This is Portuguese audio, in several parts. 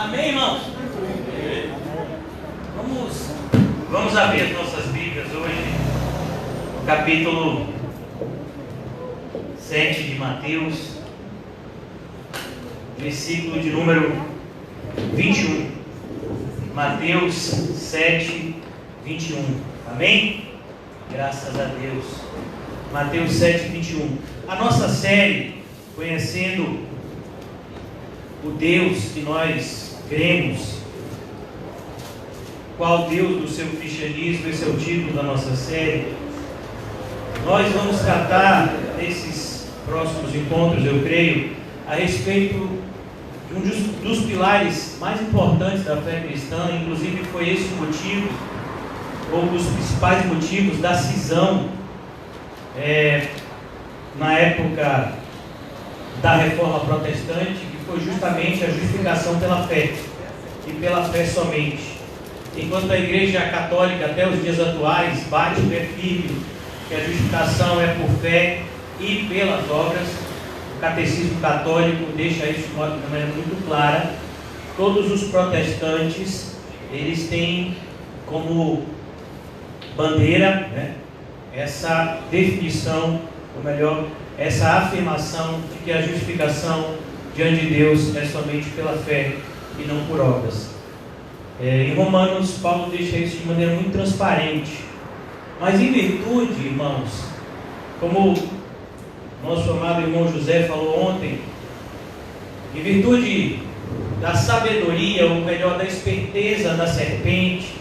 Amém, irmãos? Vamos abrir as nossas Bíblias hoje no capítulo 7 de Mateus, versículo de número 21. Mateus 7, 21. Amém? Graças a Deus. Mateus 7, 21. A nossa série, Conhecendo o Deus que nós cremos, qual Deus do seu cristianismo, esse é o título da nossa série. Nós vamos tratar nesses próximos encontros, eu creio, a respeito de um dos pilares mais importantes da fé cristã. Inclusive foi esse o motivo, ou um dos principais motivos da cisão na época da Reforma Protestante, que foi justamente a justificação pela fé, e pela fé somente. Enquanto a Igreja Católica, até os dias atuais, bate o pé firme que a justificação é por fé e pelas obras, o Catecismo Católico deixa isso de maneira muito clara. Todos os protestantes, eles têm como bandeira, essa definição, ou melhor, essa afirmação de que a justificação diante de Deus é somente pela fé e não por obras. Em Romanos, Paulo deixa isso de maneira muito transparente. Mas em virtude, irmãos, como nosso amado irmão José falou ontem, em virtude da sabedoria, ou melhor, da esperteza da serpente,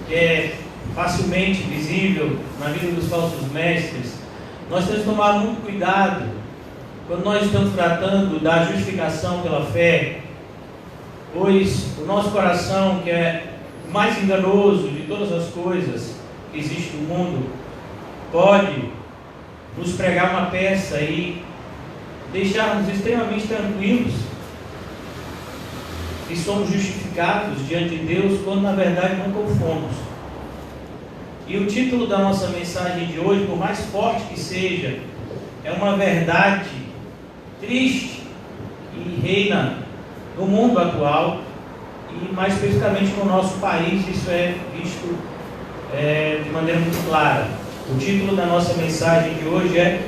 que é facilmente visível na vida dos falsos mestres, nós temos que tomar muito cuidado quando nós estamos tratando da justificação pela fé, pois o nosso coração, que é o mais enganoso de todas as coisas que existe no mundo, pode nos pregar uma peça e deixar-nos extremamente tranquilos que somos justificados diante de Deus, quando na verdade nunca o fomos. E o título da nossa mensagem de hoje, por mais forte que seja, é uma verdade triste que reina no mundo atual e mais especificamente no nosso país. Isso é visto de maneira muito clara. O título da nossa mensagem de hoje é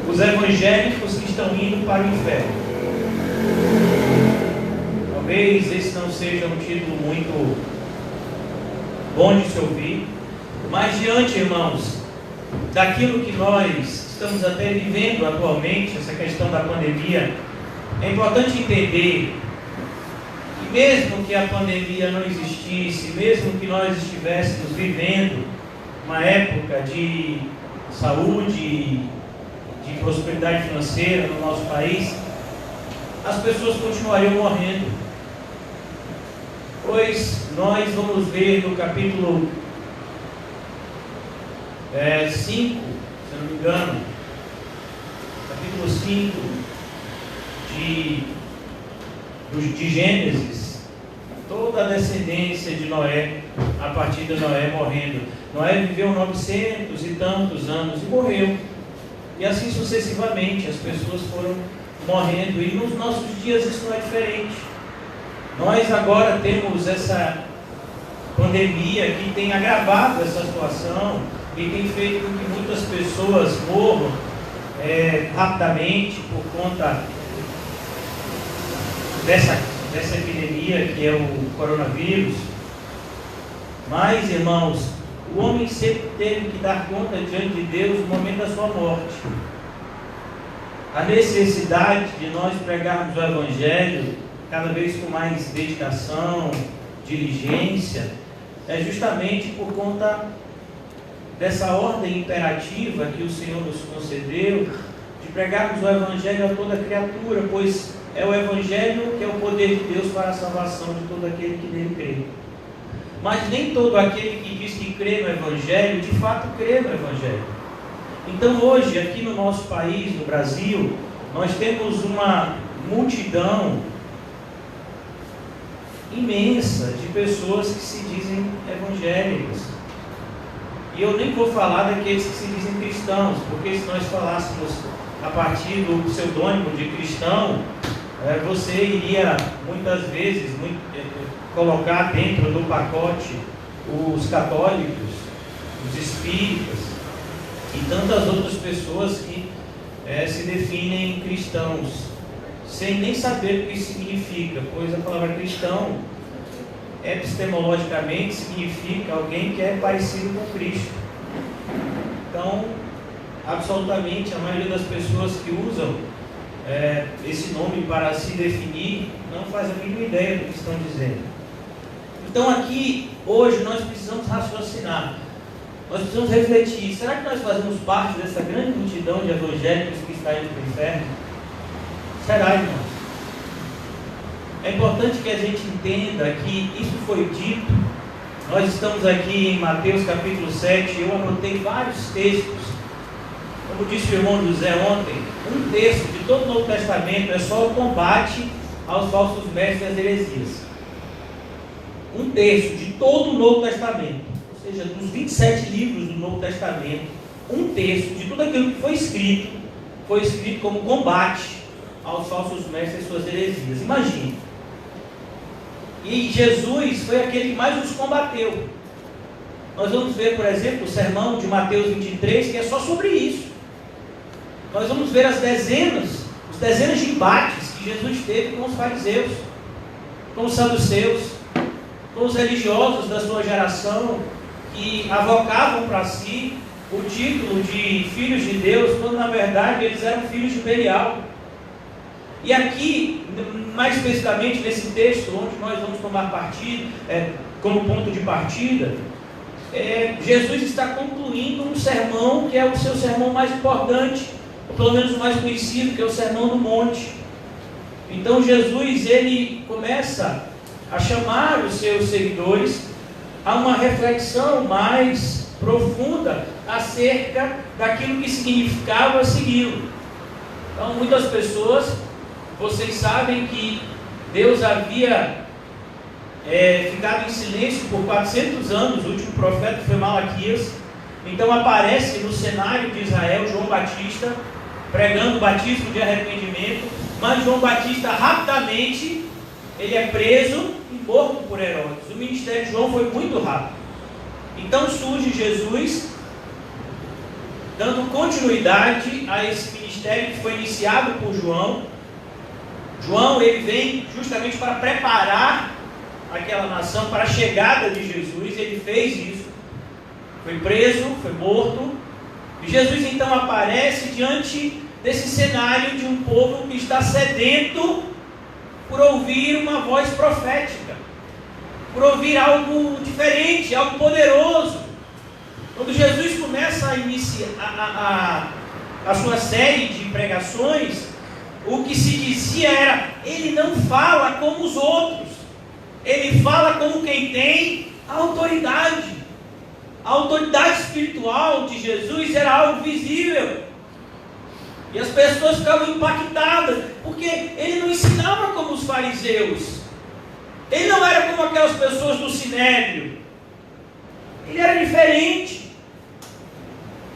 Os Evangélicos que estão indo para o inferno. Talvez esse não seja um título muito bom de se ouvir, mas diante, irmãos, daquilo que nós estamos até vivendo atualmente, essa questão da pandemia, é importante entender que mesmo que a pandemia não existisse, mesmo que nós estivéssemos vivendo uma época de saúde, de prosperidade financeira no nosso país, as pessoas continuariam morrendo. Pois nós vamos ver no capítulo 5, se não me engano, capítulo 5 de Gênesis, toda a descendência de Noé, a partir de Noé morrendo. Noé viveu 900 e tantos anos e morreu, e assim sucessivamente as pessoas foram morrendo, e nos nossos dias isso não é diferente. Nós agora temos essa pandemia que tem agravado essa situação e tem feito com que muitas pessoas morram rapidamente por conta dessa epidemia que é o coronavírus. Mas, irmãos, o homem sempre teve que dar conta diante de Deus no momento da sua morte. A necessidade de nós pregarmos o Evangelho cada vez com mais dedicação, diligência, é justamente por conta dessa ordem imperativa que o Senhor nos concedeu, de pregarmos o Evangelho a toda criatura, pois é o Evangelho que é o poder de Deus para a salvação de todo aquele que nele crê. Mas nem todo aquele que diz que crê no Evangelho, de fato crê no Evangelho. Então hoje, aqui no nosso país, no Brasil, nós temos uma multidão imensa de pessoas que se dizem evangélicas. E eu nem vou falar daqueles que se dizem cristãos, porque se nós falássemos a partir do pseudônimo de cristão, você iria muitas vezes colocar dentro do pacote os católicos, os espíritas e tantas outras pessoas que se definem cristãos, sem nem saber o que isso significa, pois a palavra cristão, epistemologicamente, significa alguém que é parecido com Cristo. Então, absolutamente, a maioria das pessoas que usam esse nome para se definir não faz a mínima ideia do que estão dizendo. Então, aqui, hoje, nós precisamos raciocinar, nós precisamos refletir. Será que nós fazemos parte dessa grande multidão de evangélicos que está indo para o inferno? Será, irmãos? É importante que a gente entenda que isso foi dito. Nós estamos aqui em Mateus capítulo 7, eu anotei vários textos. Como disse o irmão José ontem, um terço de todo o Novo Testamento é só o combate aos falsos mestres e às heresias. Um terço de todo o Novo Testamento, ou seja, dos 27 livros do Novo Testamento, um terço de tudo aquilo que foi escrito como combate aos falsos mestres e suas heresias. Imagine. E Jesus foi aquele que mais os combateu. Nós vamos ver, por exemplo, o sermão de Mateus 23, que é só sobre isso. Nós vamos ver as dezenas de embates que Jesus teve com os fariseus, com os saduceus, com os religiosos da sua geração, que avocavam para si o título de filhos de Deus, quando na verdade eles eram filhos de Belial. E aqui, mais especificamente nesse texto, onde nós vamos tomar partido, como ponto de partida, Jesus está concluindo um sermão que é o seu sermão mais importante, ou pelo menos o mais conhecido, que é o Sermão do Monte. Então Jesus, ele começa a chamar os seus seguidores a uma reflexão mais profunda acerca daquilo que significava segui-lo. Então, muitas pessoas, vocês sabem que Deus havia ficado em silêncio por 400 anos. O último profeta foi Malaquias. Então aparece no cenário de Israel João Batista pregando o batismo de arrependimento, mas João Batista rapidamente ele é preso e morto por Herodes. O ministério de João foi muito rápido. Então surge Jesus dando continuidade a esse ministério que foi iniciado por João. João, ele vem justamente para preparar aquela nação para a chegada de Jesus. Ele fez isso, foi preso, foi morto, e Jesus então aparece diante desse cenário de um povo que está sedento por ouvir uma voz profética, por ouvir algo diferente, algo poderoso. Quando Jesus começa a iniciar a sua série de pregações, o que se dizia era: ele não fala como os outros, ele fala como quem tem autoridade. A autoridade espiritual de Jesus era algo visível, e as pessoas ficavam impactadas, porque ele não ensinava como os fariseus, ele não era como aquelas pessoas do Sinédrio, ele era diferente,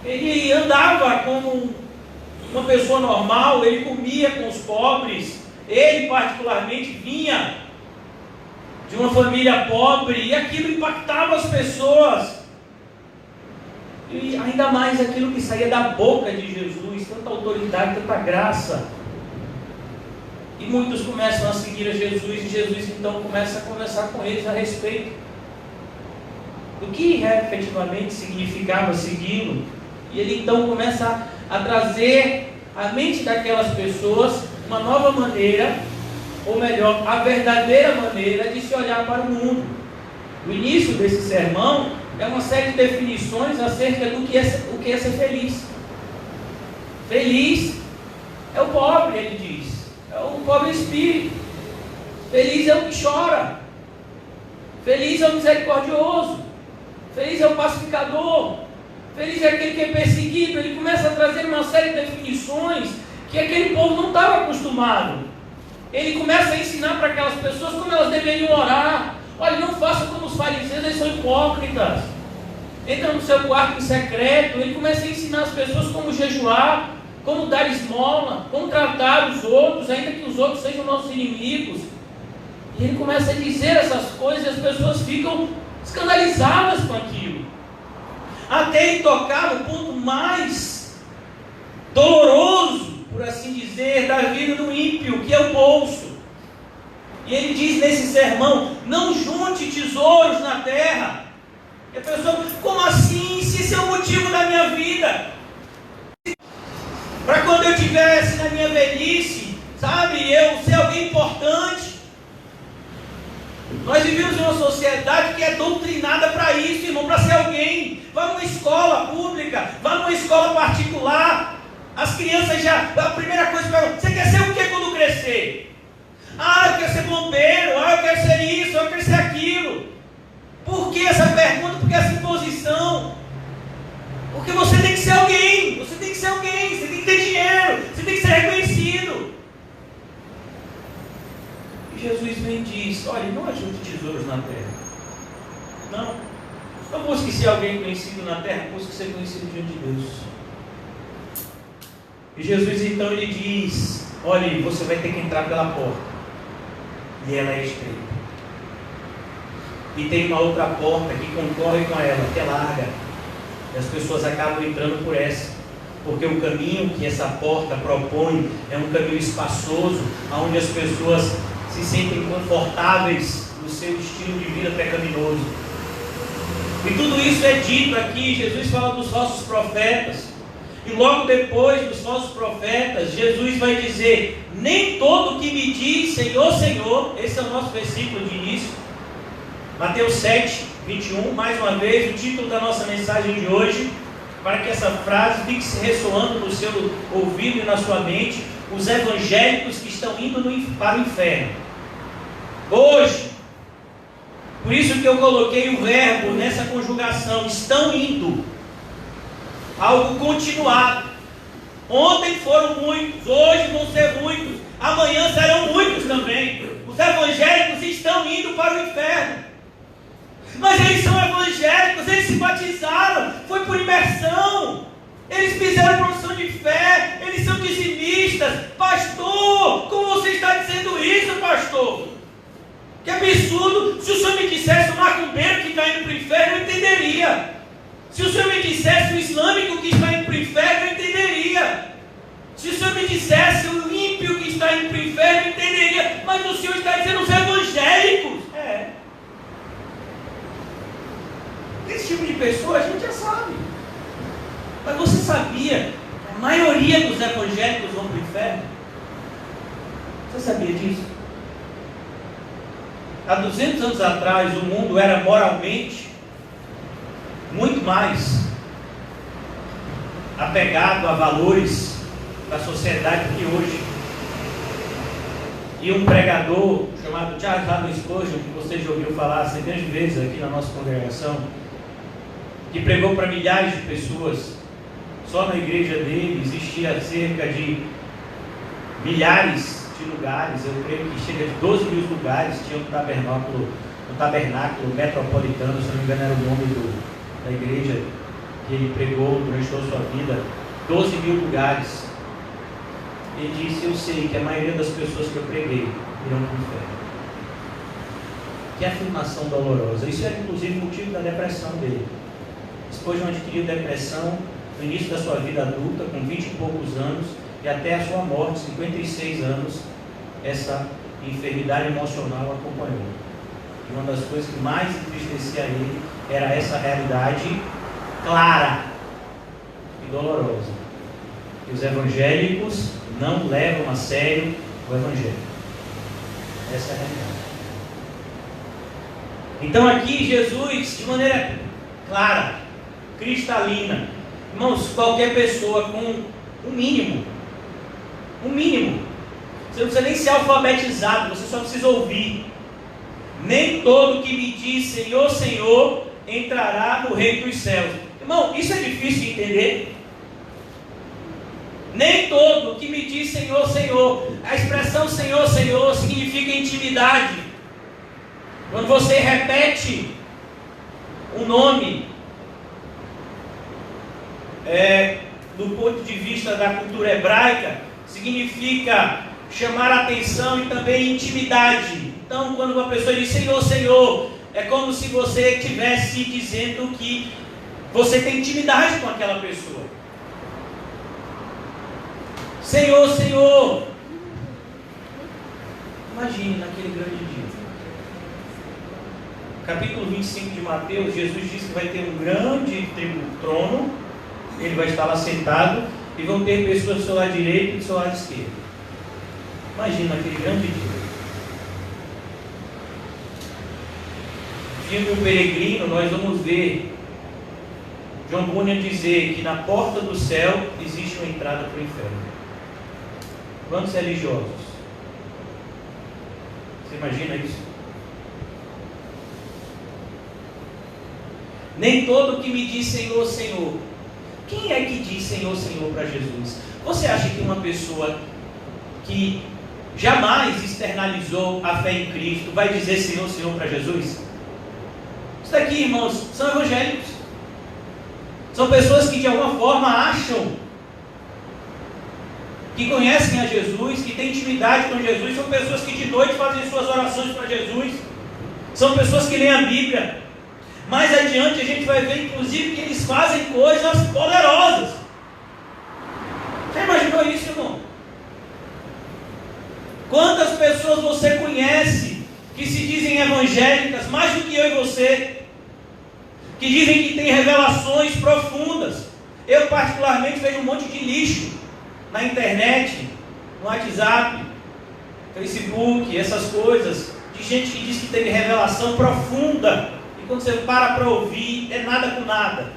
ele andava como uma pessoa normal, ele comia com os pobres, ele particularmente vinha de uma família pobre, e aquilo impactava as pessoas, e ainda mais aquilo que saía da boca de Jesus, tanta autoridade, tanta graça, e muitos começam a seguir a Jesus, e Jesus então começa a conversar com eles a respeito do que efetivamente significava segui-lo, e ele então começa a trazer à mente daquelas pessoas uma nova maneira, ou melhor, a verdadeira maneira de se olhar para o mundo. O início desse sermão é uma série de definições acerca do que é ser feliz. Feliz é o pobre, ele diz, é o pobre espírito. Feliz é o que chora. Feliz é o misericordioso. Feliz é o pacificador. Feliz é aquele que é perseguido. Ele começa a trazer uma série de definições que aquele povo não estava acostumado. Ele começa a ensinar para aquelas pessoas como elas deveriam orar. Olha, não faça como os fariseus, eles são hipócritas. Entra no seu quarto em secreto. Ele começa a ensinar as pessoas como jejuar, como dar esmola, como tratar os outros, ainda que os outros sejam nossos inimigos. E ele começa a dizer essas coisas e as pessoas ficam escandalizadas com aquilo. Até ele tocar no ponto mais doloroso, por assim dizer, da vida do ímpio, que é o bolso. E ele diz nesse sermão: não junte tesouros na terra. E a pessoa: como assim? Se esse é o motivo da minha vida, para quando eu tivesse na minha velhice, sabe, eu ser alguém importante. Nós vivemos em uma sociedade que é doutrinada para isso, irmão, para ser alguém. Vá numa escola pública, vá numa escola particular. As crianças já, a primeira coisa que perguntam: você quer ser o que quando crescer? Ah, eu quero ser bombeiro, eu quero ser isso, eu quero ser aquilo. Por que essa pergunta? Porque essa imposição. Porque você tem que ser alguém, você tem que ser alguém, você tem que ter dinheiro, você tem que ser reconhecido. E Jesus vem e diz: olha, não ajunte tesouros na terra. Não busque ser alguém conhecido na terra, busque ser conhecido diante de Deus. E Jesus então ele diz: olha, você vai ter que entrar pela porta. E ela é estreita. E tem uma outra porta que concorre com ela, que é larga. E as pessoas acabam entrando por essa. Porque o caminho que essa porta propõe é um caminho espaçoso, onde as pessoas se sentem confortáveis no seu estilo de vida pecaminoso. E tudo isso é dito aqui. Jesus fala dos falsos profetas. E logo depois dos falsos profetas, Jesus vai dizer: nem todo que me diz Senhor, Senhor. Esse é o nosso versículo de início, Mateus 7, 21. Mais uma vez, o título da nossa mensagem de hoje, para que essa frase fique se ressoando no seu ouvido e na sua mente: os evangélicos que estão indo para o inferno. Hoje, por isso que eu coloquei o verbo nessa conjugação: estão indo. Algo continuado. Ontem foram muitos, hoje vão ser muitos, amanhã serão muitos também. Os evangélicos estão indo para o inferno. Mas eles são evangélicos, eles se batizaram, foi por imersão, eles fizeram profissão de fé, eles são dizimistas. Pastor, como você está dizendo isso, pastor? Que absurdo! Se o senhor me dissesse o macumbeiro que está indo para o inferno, eu entenderia. Se o senhor me dissesse o islâmico que está indo para o inferno, eu entenderia. Se o senhor me dissesse o ímpio que está indo para o inferno, eu entenderia. Mas o senhor está dizendo os evangélicos. Esse tipo de pessoa a gente já sabe. Mas você sabia que a maioria dos evangélicos vão para o inferno? Você sabia disso? Há 200 anos atrás, o mundo era moralmente muito mais apegado a valores da sociedade do que hoje. E um pregador chamado Charles Haddon Spurgeon, que você já ouviu falar centenas de vezes aqui na nossa congregação, que pregou para milhares de pessoas. Só na igreja dele existia cerca de milhares de lugares, eu creio que chega de 12 mil lugares, tinha um tabernáculo metropolitano, se não me engano era o nome da igreja que ele pregou durante toda a sua vida, 12 mil lugares. Ele disse: eu sei que a maioria das pessoas que eu preguei irão para o inferno. Que afirmação dolorosa. Isso era inclusive motivo da depressão dele. Depois de adquiriu depressão no início da sua vida adulta, com 20 e poucos anos, e até a sua morte, 56 anos, essa enfermidade emocional acompanhou. E uma das coisas que mais entristecia ele era essa realidade clara e dolorosa: que os evangélicos não levam a sério o evangelho. Essa é a realidade. Então aqui Jesus, de maneira clara, cristalina, irmãos, qualquer pessoa com um mínimo, você não precisa nem ser alfabetizado, você só precisa ouvir: nem todo que me diz Senhor, Senhor entrará no reino dos céus. Irmão, isso é difícil de entender. Nem todo que me diz Senhor, Senhor. A expressão Senhor, Senhor significa intimidade. Quando você repete um nome do ponto de vista da cultura hebraica, significa chamar a atenção e também intimidade. Então, quando uma pessoa diz Senhor, Senhor, é como se você estivesse dizendo que você tem intimidade com aquela pessoa. Senhor, Senhor. Imagine naquele grande dia. Capítulo 25 de Mateus, Jesus disse que vai ter um grande trono, ele vai estar lá sentado, e vão ter pessoas do seu lado direito e do seu lado esquerdo. Imagina aquele grande dia. Filme O Peregrino, nós vamos ver John Bunyan dizer que na porta do céu existe uma entrada para o inferno. Quantos religiosos? Você imagina isso? Nem todo que me diz Senhor, Senhor. Quem é que diz Senhor, Senhor para Jesus? Você acha que uma pessoa que jamais externalizou a fé em Cristo vai dizer Senhor, Senhor para Jesus? Isso daqui, irmãos, são evangélicos. São pessoas que de alguma forma acham que conhecem a Jesus, que têm intimidade com Jesus. São pessoas que de noite fazem suas orações para Jesus. São pessoas que leem a Bíblia. Mais adiante a gente vai ver, inclusive, que eles fazem coisas poderosas. Você imaginou isso, irmão? Quantas pessoas você conhece que se dizem evangélicas, mais do que eu e você, que dizem que têm revelações profundas? Eu particularmente vejo um monte de lixo na internet, no WhatsApp, Facebook, essas coisas, de gente que diz que teve revelação profunda. Quando você para ouvir, é nada com nada.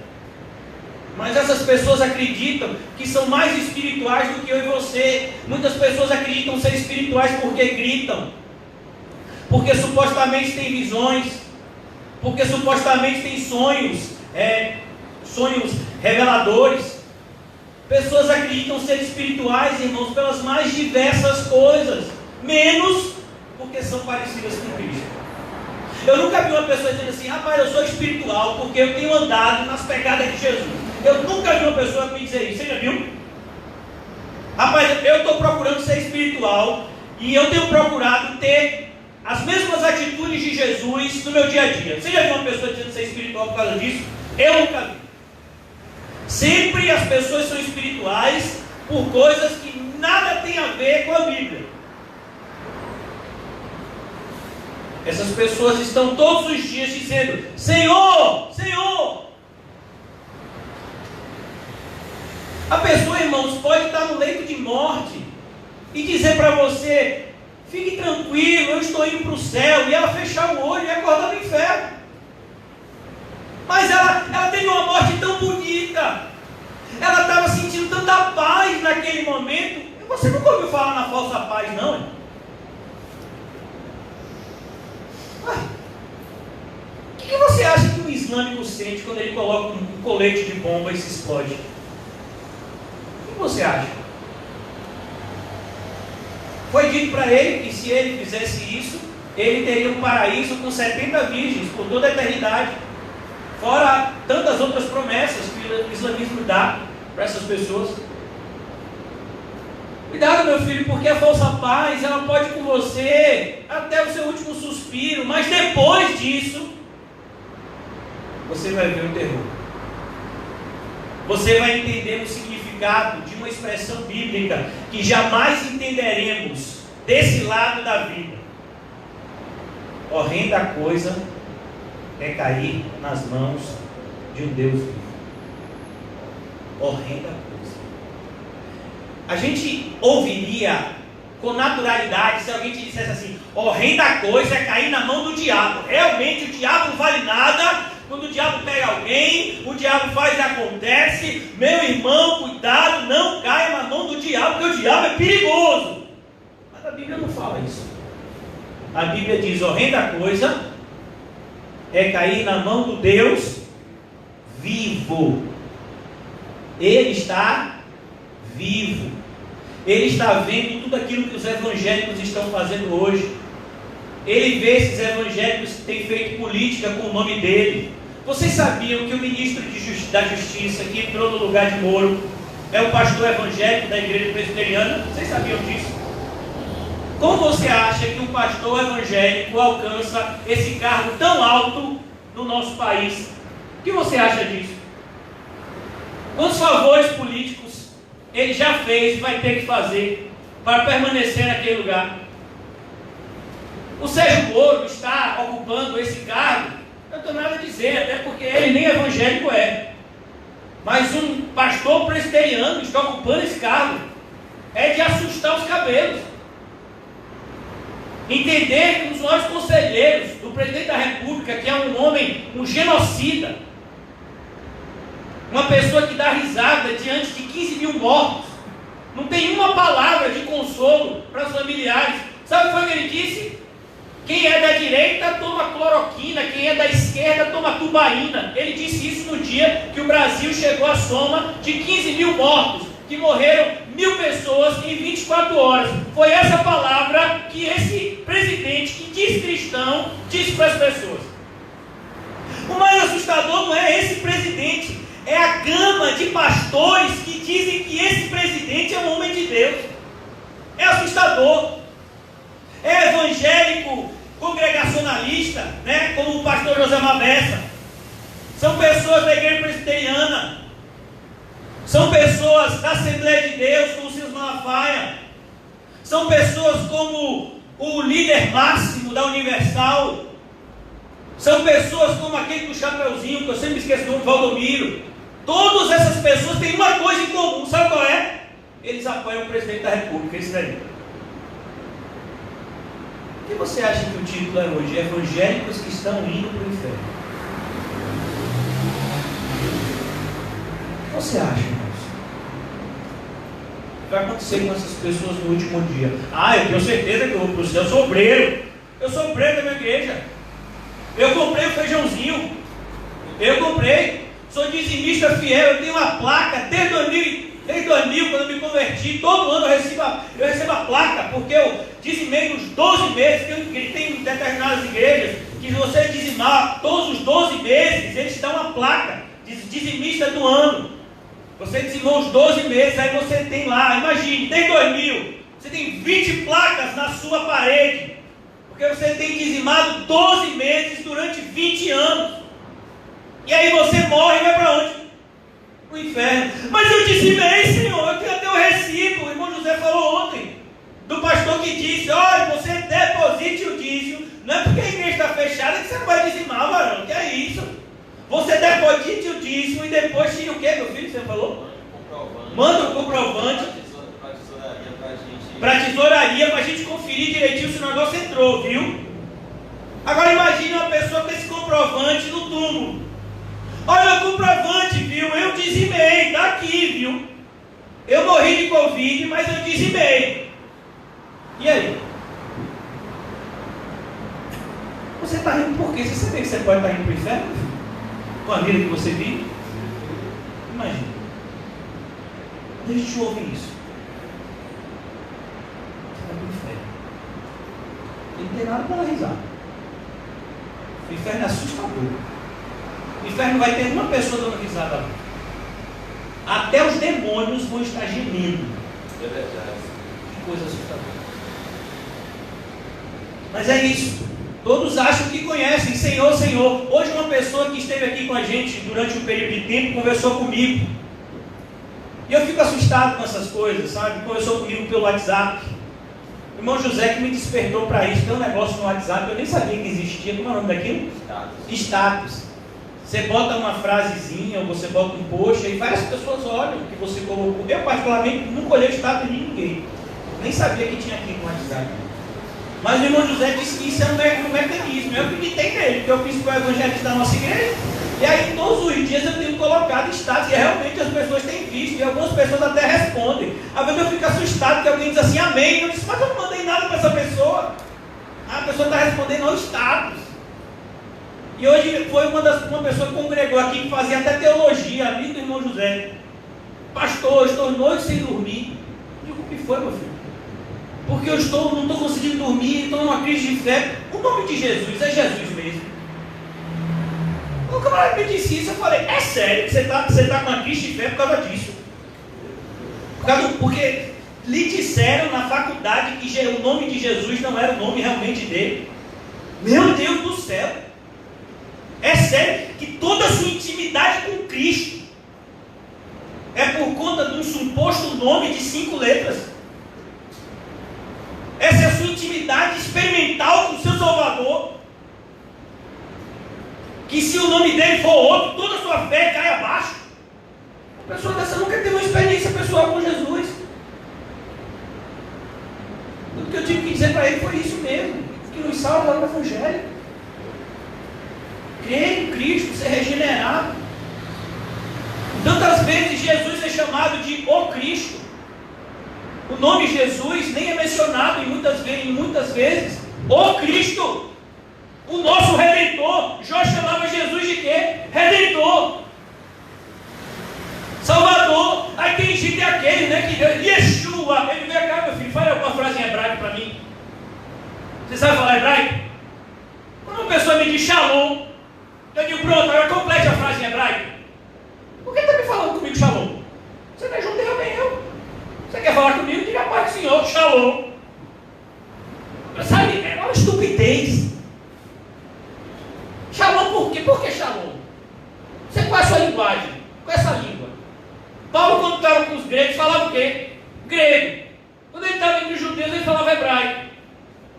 Mas essas pessoas acreditam que são mais espirituais do que eu e você. Muitas pessoas acreditam ser espirituais porque gritam, porque supostamente têm visões, porque supostamente têm sonhos, sonhos reveladores. Pessoas acreditam ser espirituais, irmãos, pelas mais diversas coisas, menos porque são parecidas com Cristo. Eu nunca vi uma pessoa dizendo assim, rapaz, eu sou espiritual porque eu tenho andado nas pegadas de Jesus. Eu nunca vi uma pessoa me dizer isso. Você já viu? Rapaz, eu estou procurando ser espiritual e eu tenho procurado ter as mesmas atitudes de Jesus no meu dia a dia. Você já viu uma pessoa dizendo ser espiritual por causa disso? Eu nunca vi. Sempre as pessoas são espirituais por coisas que nada tem a ver com a Bíblia. Essas pessoas estão todos os dias dizendo, Senhor, Senhor. A pessoa, irmãos, pode estar no leito de morte e dizer para você, fique tranquilo, eu estou indo para o céu, e ela fechar o olho e acordar no inferno. Mas ela teve uma morte tão bonita, ela estava sentindo tanta paz naquele momento. Você nunca ouviu falar na falsa paz, não, hein? O que você acha que o islâmico sente quando ele coloca um colete de bomba e se explode? O que você acha? Foi dito para ele que se ele fizesse isso, ele teria um paraíso com 70 virgens por toda a eternidade, fora tantas outras promessas que o islamismo dá para essas pessoas. Cuidado, meu filho, porque a falsa paz, ela pode ir com você até o seu último suspiro, mas depois disso, você vai ver o terror. Você vai entender o significado de uma expressão bíblica que jamais entenderemos desse lado da vida. Horrenda coisa é cair nas mãos de um Deus vivo. Horrenda coisa. A gente ouviria com naturalidade se alguém te dissesse assim, horrenda coisa é cair na mão do diabo. Realmente o diabo não vale nada. Quando o diabo pega alguém, o diabo faz e acontece. Meu irmão, cuidado, não caia na mão do diabo, porque o diabo é perigoso. Mas a Bíblia não fala isso. A Bíblia diz, horrenda coisa é cair na mão do Deus vivo. Ele está vivo. Ele está vendo tudo aquilo que os evangélicos estão fazendo hoje. Ele vê esses evangélicos que têm feito política com o nome dele. Vocês sabiam que o ministro da Justiça que entrou no lugar de Moro é o pastor evangélico da igreja presbiteriana. Vocês sabiam disso? Como você acha que um pastor evangélico alcança esse cargo tão alto no nosso país? O que você acha disso? Quantos favores políticos ele já fez e vai ter que fazer para permanecer naquele lugar? O Sérgio Moro está ocupando esse cargo, eu não tenho nada a dizer, até porque ele nem evangélico é. Mas um pastor presbiteriano está ocupando esse cargo, é de assustar os cabelos. Entender que um dos maiores conselheiros do presidente da República, que é um homem, um genocida, uma pessoa que dá risada diante de 15 mil mortos, não tem uma palavra de consolo para os familiares. Sabe o que foi que ele disse? Quem é da direita toma cloroquina, quem é da esquerda toma tubaína. Ele disse isso no dia que o Brasil chegou à soma de 15 mil mortos, que morreram 1000 pessoas em 24 horas. Foi essa palavra que esse presidente, que diz cristão, disse para as pessoas. O mais assustador não é esse presidente, é a gama de pastores que dizem que esse presidente é um homem de Deus. É assustador. É evangélico, congregacionalista, né? Como o pastor José Mabessa. São pessoas da igreja presbiteriana. São pessoas da Assembleia de Deus, como o Silas Malafaia. São pessoas como o líder máximo da Universal. São pessoas como aquele do Chapeuzinho, que eu sempre esqueço o nome, Valdomiro. Todas essas pessoas têm uma coisa em comum, sabe qual é? Eles apoiam o presidente da República, isso daí. Por que você acha que o título é hoje? Evangélicos que estão indo para o inferno. O que você acha, irmãos? O que vai acontecer com essas pessoas no último dia? Eu tenho certeza que eu vou para o céu. Eu sou obreiro. Eu sou obreiro da minha igreja. Eu comprei o feijãozinho. Eu comprei. Sou dizimista fiel. Eu tenho uma placa desde 2000, quando eu me converti. Todo ano eu recebo a placa, porque eu dizimei nos 12 meses. Tem determinadas igrejas que, se você dizimar todos os 12 meses, eles te dão uma placa de dizimista do ano. Você dizimou os 12 meses, aí você tem lá, imagine, desde 2000, você tem 20 placas na sua parede, porque você tem dizimado 12 meses durante 20 anos. E aí você morre e vai para onde? Para o inferno. Mas eu dizimei, Senhor, eu tenho até o recibo. O irmão José falou ontem, do pastor que disse: olha, você deposite o dízimo. Não é porque a igreja está fechada que você não vai dizimar, varão, que é isso? Você deposite o dízimo e depois tira o que, meu filho? Você falou? Manda o comprovante para a tesouraria, para a gente conferir direitinho se o negócio entrou, viu? Agora imagine uma pessoa com esse comprovante no túmulo. Olha o comprovante, viu? Eu dizimei, está aqui, viu? Eu morri de Covid, mas eu dizimei. E aí? Você está rindo por quê? Você sabia que você pode estar indo para o inferno? Com a vida que você vive? Imagina. Quando a gente ouve isso, você vai para o inferno. Não tem nada para risar. O inferno é assustador. O inferno vai ter uma pessoa dando risada lá. Até os demônios vão estar gemendo. É verdade. Que coisa assustadora. Mas é isso. Todos acham que conhecem, Senhor, Senhor. Hoje uma pessoa que esteve aqui com a gente durante um período de tempo conversou comigo. E eu fico assustado com essas coisas, sabe? Conversou comigo pelo WhatsApp. O irmão José que me despertou para isso. Tem um negócio no WhatsApp, eu nem sabia que existia. Como é o nome daquilo? Status. Você bota uma frasezinha, ou você bota um post, e várias pessoas olham o que você colocou. Eu particularmente nunca olhei o status de ninguém. Nem sabia que tinha aqui no WhatsApp. Mas o irmão José disse que isso é um mecanismo. Eu acreditei nele, porque eu fiz com o evangelista da nossa igreja. E aí todos os dias eu tenho colocado status, e realmente as pessoas têm visto, e algumas pessoas até respondem. Às vezes eu fico assustado que alguém diz assim, amém. Eu disse, mas eu não mandei nada para essa pessoa. A pessoa está respondendo ao status. E hoje foi uma pessoa que congregou aqui, que fazia até teologia, amigo do irmão José. Pastor, eu estou noite sem dormir. Eu digo, o que foi, meu filho? Porque eu não estou conseguindo dormir, estou numa crise de fé. O nome de Jesus é Jesus mesmo. O camarada me disse isso, eu falei, é sério que você está com uma crise de fé por causa disso? Porque lhe disseram na faculdade que o nome de Jesus não era o nome realmente dele. Meu Deus do céu! É sério que toda a sua intimidade com Cristo é por conta de um suposto nome de 5 letras? Essa é a sua intimidade experimental com o seu Salvador? Que se o nome dele for outro, toda a sua fé cai abaixo. A pessoa dessa nunca teve uma experiência pessoal com Jesus. O que eu tive que dizer para ele foi isso mesmo, que nos salva lá no Evangelho. Crer em Cristo, ser regenerado. Tantas vezes Jesus é chamado de o Cristo. O nome Jesus nem é mencionado em muitas vezes. O Cristo, o nosso Redentor. Jó chamava Jesus de quê? Redentor, Salvador. Aí tem gente aquele, né, que Deus, Yeshua. Ele vem cá, meu filho, fala alguma frase em hebraico para mim. Você sabe falar hebraico? Quando uma pessoa me diz Shalom, eu digo, pronto, agora complete a frase em hebraico. Por que está me falando comigo Shalom? Você não é judeu nem eu. Você quer falar comigo? Diga a paz do Senhor, Shalom. Sabe, é uma estupidez. Shalom por quê? Por que Shalom? Você qual é a sua linguagem? Qual é essa língua? Paulo, quando estava com os gregos, falava o quê? Grego. Quando ele estava entre os judeus, ele falava hebraico.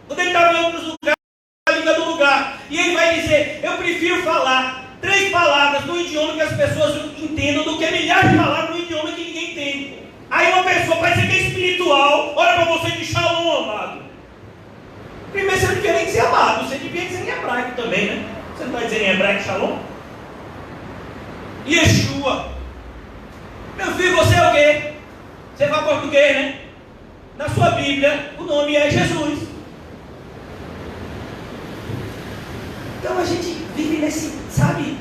Quando ele estava em outros lugares, a língua do lugar. E ele vai dizer, eu prefiro falar 3 palavras no idioma que as pessoas entendam do que milhares de palavras no idioma que ninguém entende. Aí uma pessoa parece que é espiritual, olha para você de Shalom, amado. Primeiro você não devia nem dizer amado, você devia dizer em hebraico também, né? Você não está dizendo em hebraico Shalom? Yeshua. Meu filho, você é o quê? Você fala português, né? Na sua Bíblia, o nome é Jesus. Então a gente vive nesse, sabe,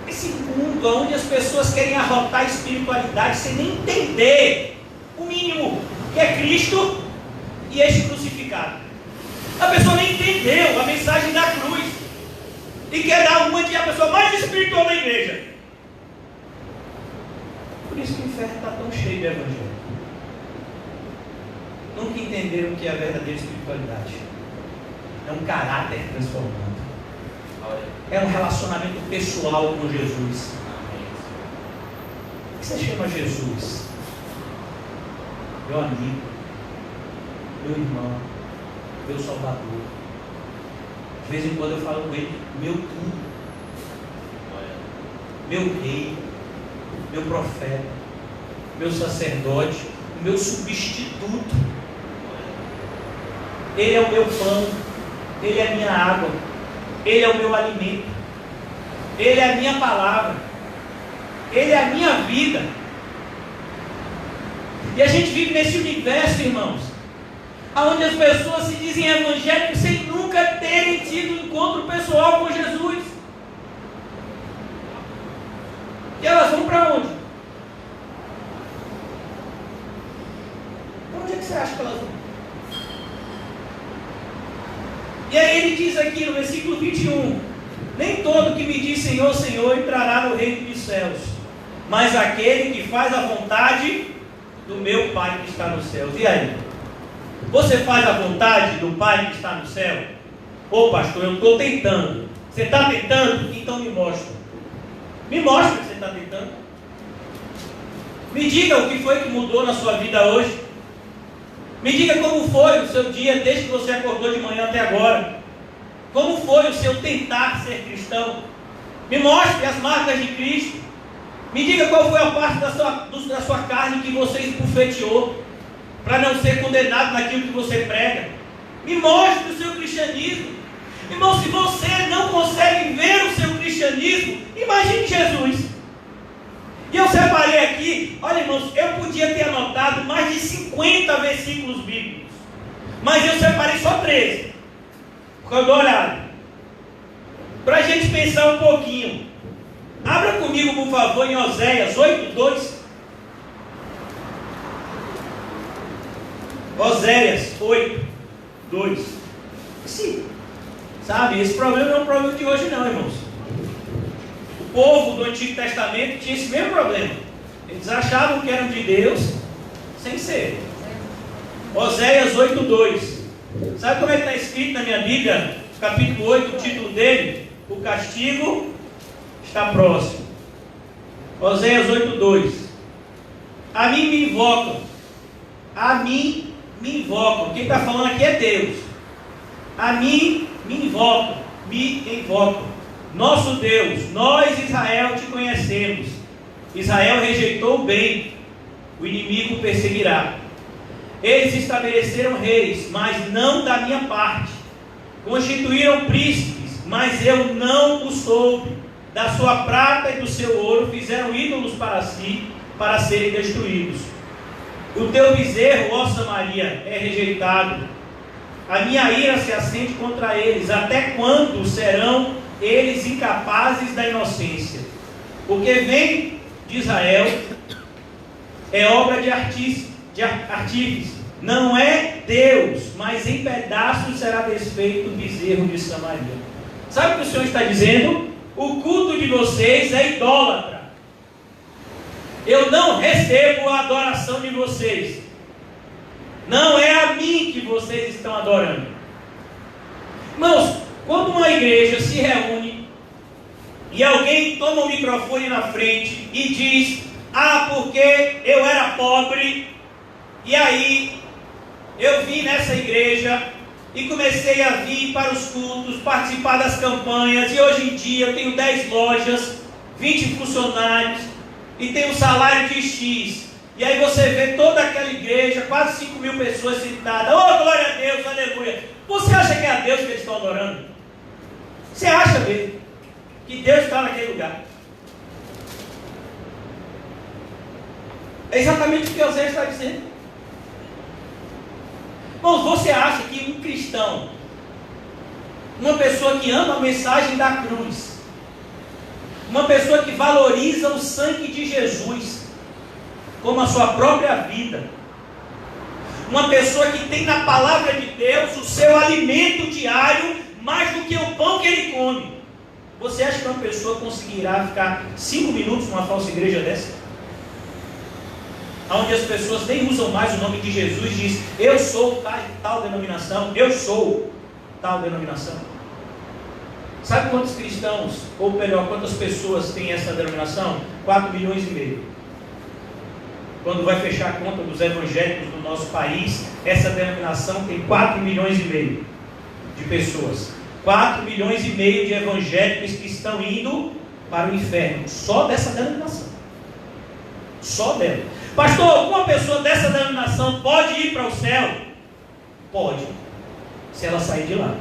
esse mundo onde as pessoas querem arrotar a espiritualidade sem nem entender o mínimo, que é Cristo e este crucificado. A pessoa nem entendeu a mensagem da cruz e quer dar uma de a pessoa mais espiritual da igreja. Por isso que o inferno está tão cheio de evangelho. Nunca entenderam o que é a verdadeira espiritualidade. É um caráter transformado. É um relacionamento pessoal com Jesus. O que você chama Jesus? Meu amigo, meu irmão, meu Salvador. De vez em quando eu falo com ele, meu tudo, meu rei, meu profeta, meu sacerdote, meu substituto. Ele é o meu pão, ele é a minha água, ele é o meu alimento, ele é a minha palavra, ele é a minha vida. E a gente vive nesse universo, irmãos, onde as pessoas se dizem evangélicos sem nunca terem tido um encontro pessoal com Jesus. E elas vão para onde? Para onde é que você acha que elas vão? E aí ele diz aqui no versículo 21, nem todo que me diz Senhor, Senhor entrará no reino dos céus, mas aquele que faz a vontade do meu Pai que está nos céus. E aí? Você faz a vontade do Pai que está no céu? Ô pastor, eu estou tentando. Você está tentando? Então me mostra. Me mostra que você está tentando. Me diga o que foi que mudou na sua vida hoje. Me diga como foi o seu dia desde que você acordou de manhã até agora. Como foi o seu tentar ser cristão? Me mostre as marcas de Cristo. Me diga qual foi a parte da sua carne que você esbufeteou para não ser condenado naquilo que você prega. Me mostre o seu cristianismo. Irmão, se você não consegue ver o seu cristianismo, imagine Jesus. E eu separei aqui, olha irmãos, eu podia ter anotado mais de 50 versículos bíblicos, mas eu separei só 13. Quando olhar, para a gente pensar um pouquinho. Abra comigo, por favor, em Oséias 8:2. Oséias 8:2. Sim. Sabe, esse problema não é um problema de hoje não, irmãos. O povo do Antigo Testamento tinha esse mesmo problema. Eles achavam que eram de Deus, sem ser. Oséias 8:2. Sabe como é que está escrito na minha Bíblia? Capítulo 8, o título dele: o castigo está próximo. Oséias 8:2. A mim me invocam. A mim me invocam. Quem está falando aqui é Deus. A mim me invocam. Me invocam. Nosso Deus, nós Israel te conhecemos. Israel rejeitou o bem. O inimigo perseguirá. Eles estabeleceram reis, mas não da minha parte. Constituíram príncipes, mas eu não o soube. Da sua prata e do seu ouro fizeram ídolos para si, para serem destruídos. O teu bezerro, ó Samaria, é rejeitado. A minha ira se acende contra eles. Até quando serão eles incapazes da inocência? O que vem de Israel é obra de artífice. Não é Deus, mas em pedaços será desfeito o bezerro de Samaria. Sabe o que o Senhor está dizendo? O culto de vocês é idólatra. Eu não recebo a adoração de vocês. Não é a mim que vocês estão adorando. Irmãos, quando uma igreja se reúne e alguém toma o microfone na frente e diz: ah, porque eu era pobre, e aí eu vim nessa igreja e comecei a vir para os cultos, participar das campanhas, e hoje em dia eu tenho 10 lojas, 20 funcionários e tenho um salário de X. E aí você vê toda aquela igreja, quase 5.000 pessoas sentadas. Oh, glória a Deus, aleluia. Você acha que é a Deus que eles estão adorando? Você acha mesmo que Deus está naquele lugar? É exatamente o que Oséias está dizendo. Irmãos, você acha que um cristão, uma pessoa que ama a mensagem da cruz, uma pessoa que valoriza o sangue de Jesus como a sua própria vida, uma pessoa que tem na palavra de Deus o seu alimento diário mais do que o pão que ele come, você acha que uma pessoa conseguirá ficar 5 minutos numa falsa igreja dessa? Onde as pessoas nem usam mais o nome de Jesus, diz: eu sou tal denominação, eu sou tal denominação. Sabe quantos cristãos, ou melhor, quantas pessoas têm essa denominação? 4,5 milhões. Quando vai fechar a conta dos evangélicos do nosso país, essa denominação tem 4,5 milhões de pessoas. 4,5 milhões de evangélicos que estão indo para o inferno, só dessa denominação. Só dela. Pastor, alguma pessoa dessa denominação pode ir para o céu? Pode, se ela sair de lá.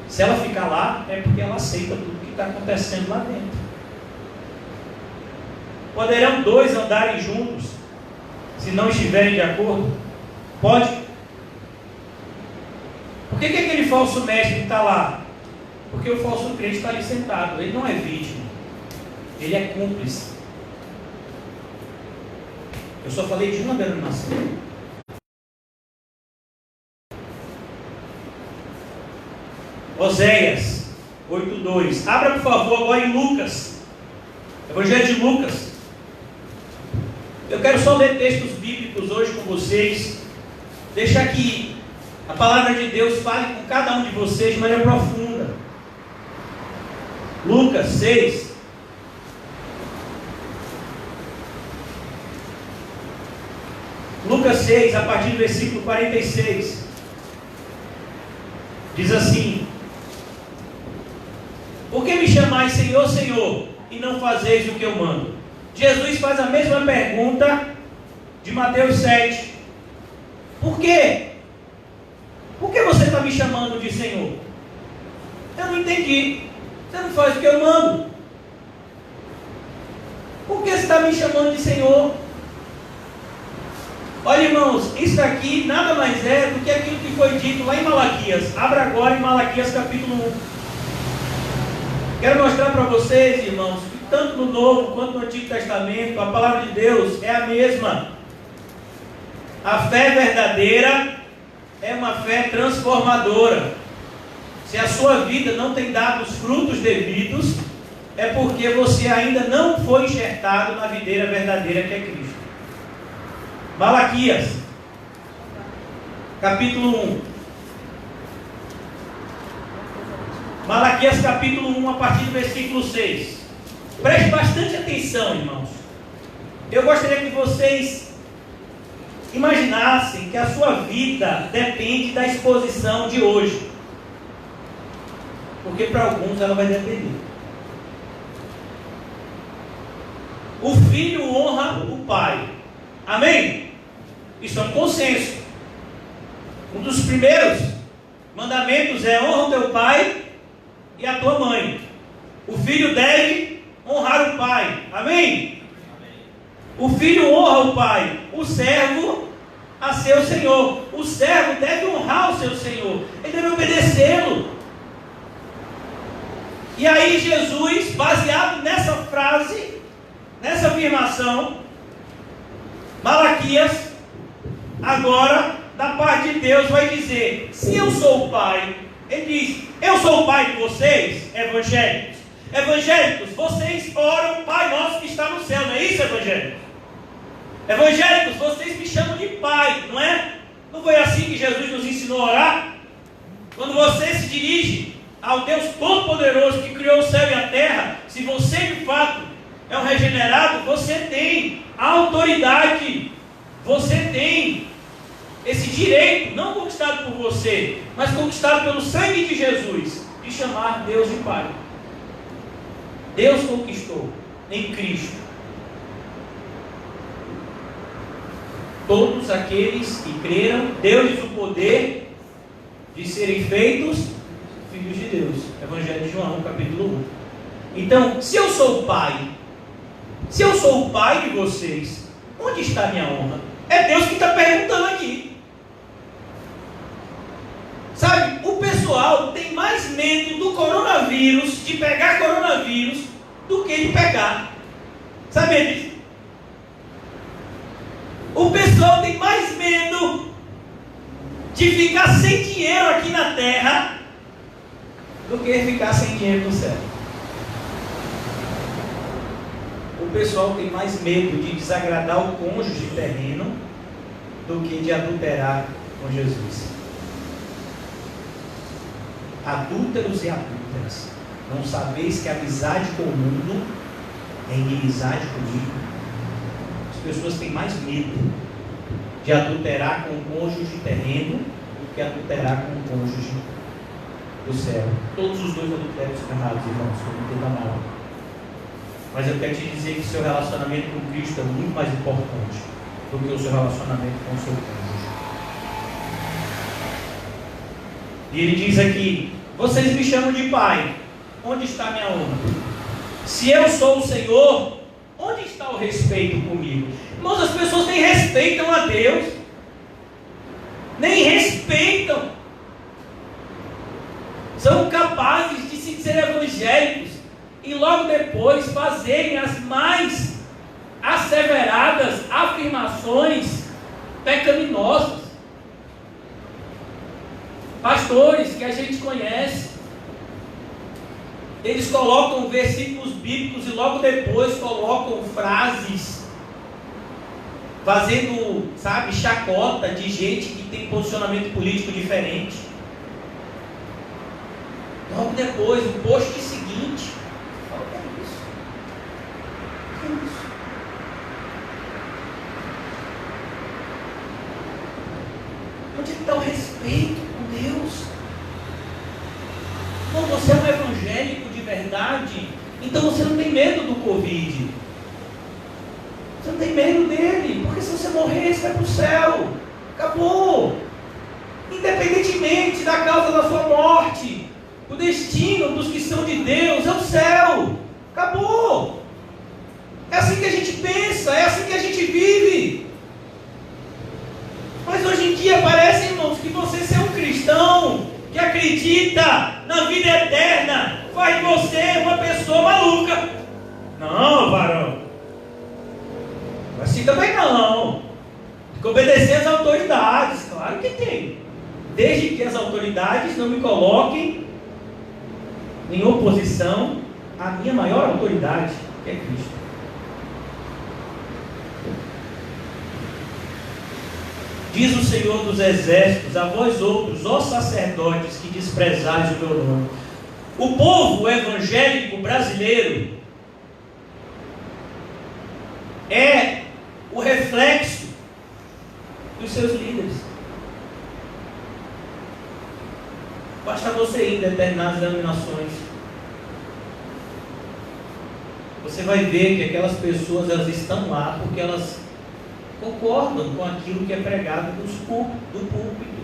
Se ela ficar lá, é porque ela aceita tudo que está acontecendo lá dentro. Poderão 2 andarem juntos, se não estiverem de acordo? Pode. Por que aquele falso mestre está lá? Porque o falso crente está ali sentado. Ele não é vítima, ele é cúmplice. Eu só falei de uma denominação. Oséias 8:2. Abra por favor agora em Lucas, Evangelho de Lucas. Eu quero só ler textos bíblicos hoje com vocês, deixar que a palavra de Deus fale com cada um de vocês de maneira profunda. Lucas 6. Lucas 6, a partir do versículo 46, diz assim: por que me chamais Senhor, Senhor, e não fazeis o que eu mando? Jesus faz a mesma pergunta de Mateus 7. Por quê? Por que você está me chamando de Senhor? Eu não entendi. Você não faz o que eu mando. Por que você está me chamando de Senhor? Olha, irmãos, isso aqui nada mais é do que aquilo que foi dito lá em Malaquias. Abra agora em Malaquias capítulo 1. Quero mostrar para vocês, irmãos, que tanto no Novo quanto no Antigo Testamento, a palavra de Deus é a mesma. A fé verdadeira é uma fé transformadora. Se a sua vida não tem dado os frutos devidos, é porque você ainda não foi enxertado na videira verdadeira que é Cristo. Malaquias, capítulo 1. Malaquias capítulo 1, a partir do versículo 6. Preste bastante atenção, irmãos. Eu gostaria que vocês imaginassem que a sua vida depende da exposição de hoje. Porque para alguns ela vai depender. O filho honra o pai. Amém? Isso é um consenso. Um dos primeiros mandamentos é: honra o teu pai e a tua mãe. O filho deve honrar o pai. Amém? O filho honra o pai, o servo a seu senhor. O servo deve honrar o seu senhor, ele deve obedecê-lo. E aí Jesus, baseado nessa frase, nessa afirmação, Malaquias, agora, da parte de Deus, vai dizer: se eu sou o pai, ele diz: eu sou o pai de vocês, evangélicos. Evangélicos, vocês oram, Pai nosso que está no céu, não é isso, evangélicos? Evangélicos, vocês me chamam de pai, não é? Não foi assim que Jesus nos ensinou a orar? Quando você se dirige ao Deus Todo-Poderoso que criou o céu e a terra, se você de fato é um regenerado, você tem autoridade, você tem esse direito, não conquistado por você, mas conquistado pelo sangue de Jesus, de chamar Deus de Pai. Deus conquistou em Cristo todos aqueles que creram, deu-lhes o poder de serem feitos filhos de Deus. Evangelho de João, capítulo 1. Então, se eu sou o pai, se eu sou o pai de vocês, onde está a minha honra? É Deus que está perguntando aqui. Sabe, o pessoal tem mais medo do coronavírus, de pegar coronavírus, do que de pegar. Sabe disso? O pessoal tem mais medo de ficar sem dinheiro aqui na terra do que ficar sem dinheiro no céu. O pessoal tem mais medo de desagradar o cônjuge terreno do que de adulterar com Jesus. Adúlteros e adúlteras, não sabeis que a amizade com o mundo é inimizade comigo? As pessoas têm mais medo de adulterar com o cônjuge terreno do que adulterar com o cônjuge do céu. Todos os dois adultérios são errados, irmãos, não entenda mal. Mas eu quero te dizer que o seu relacionamento com Cristo é muito mais importante do que o seu relacionamento com o seu cônjuge. E ele diz aqui: vocês me chamam de pai, onde está a minha honra? Se eu sou o Senhor, onde está o respeito comigo? Irmãos, as pessoas nem respeitam a Deus, nem respeitam, são capazes de se dizer evangélicos e logo depois fazerem as mais asseveradas afirmações pecaminosas. Pastores que a gente conhece, eles colocam versículos bíblicos e logo depois colocam frases, fazendo, sabe, chacota de gente que tem posicionamento político diferente. Logo depois, o post seguinte, fala: que é isso? Que é isso? Onde está o respeito? Deus, não, você é um evangélico de verdade, então você não tem medo do Covid, você não tem medo dele, porque se você morrer, você vai para o céu, acabou. Independentemente da causa da sua morte, o destino dos que são de Deus é o céu, acabou. É assim que a gente pensa, é assim que a gente vive. Mas hoje em dia parece, irmãos, que você ser um cristão que acredita na vida eterna faz de você uma pessoa maluca. Não, varão, assim também não. Tem que obedecer às autoridades, claro que tem, desde que as autoridades não me coloquem em oposição a minha maior autoridade, que é Cristo. Diz o Senhor dos Exércitos: a vós outros, ó sacerdotes, que desprezais o meu nome. O povo evangélico brasileiro é o reflexo dos seus líderes. Basta você ir em determinadas denominações, você vai ver que aquelas pessoas, elas estão lá porque elas concordam com aquilo que é pregado do púlpito.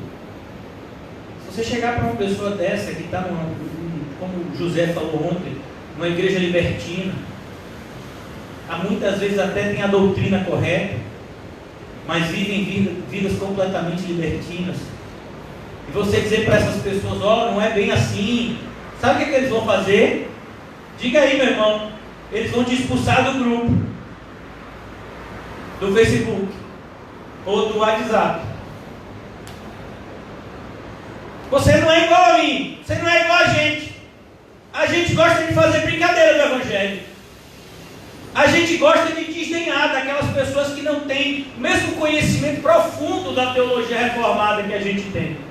Se você chegar para uma pessoa dessa que está, como o José falou ontem, uma igreja libertina, muitas vezes até tem a doutrina correta, mas vivem vidas completamente libertinas, e você dizer para essas pessoas: ó, não é bem assim, sabe o que eles vão fazer? Diga aí, meu irmão. Eles vão te expulsar do grupo, do Facebook ou do WhatsApp. Você não é igual a mim, você não é igual a gente. A gente gosta de fazer brincadeira do Evangelho. A gente gosta de desdenhar daquelas pessoas que não têm o mesmo conhecimento profundo da teologia reformada que a gente tem.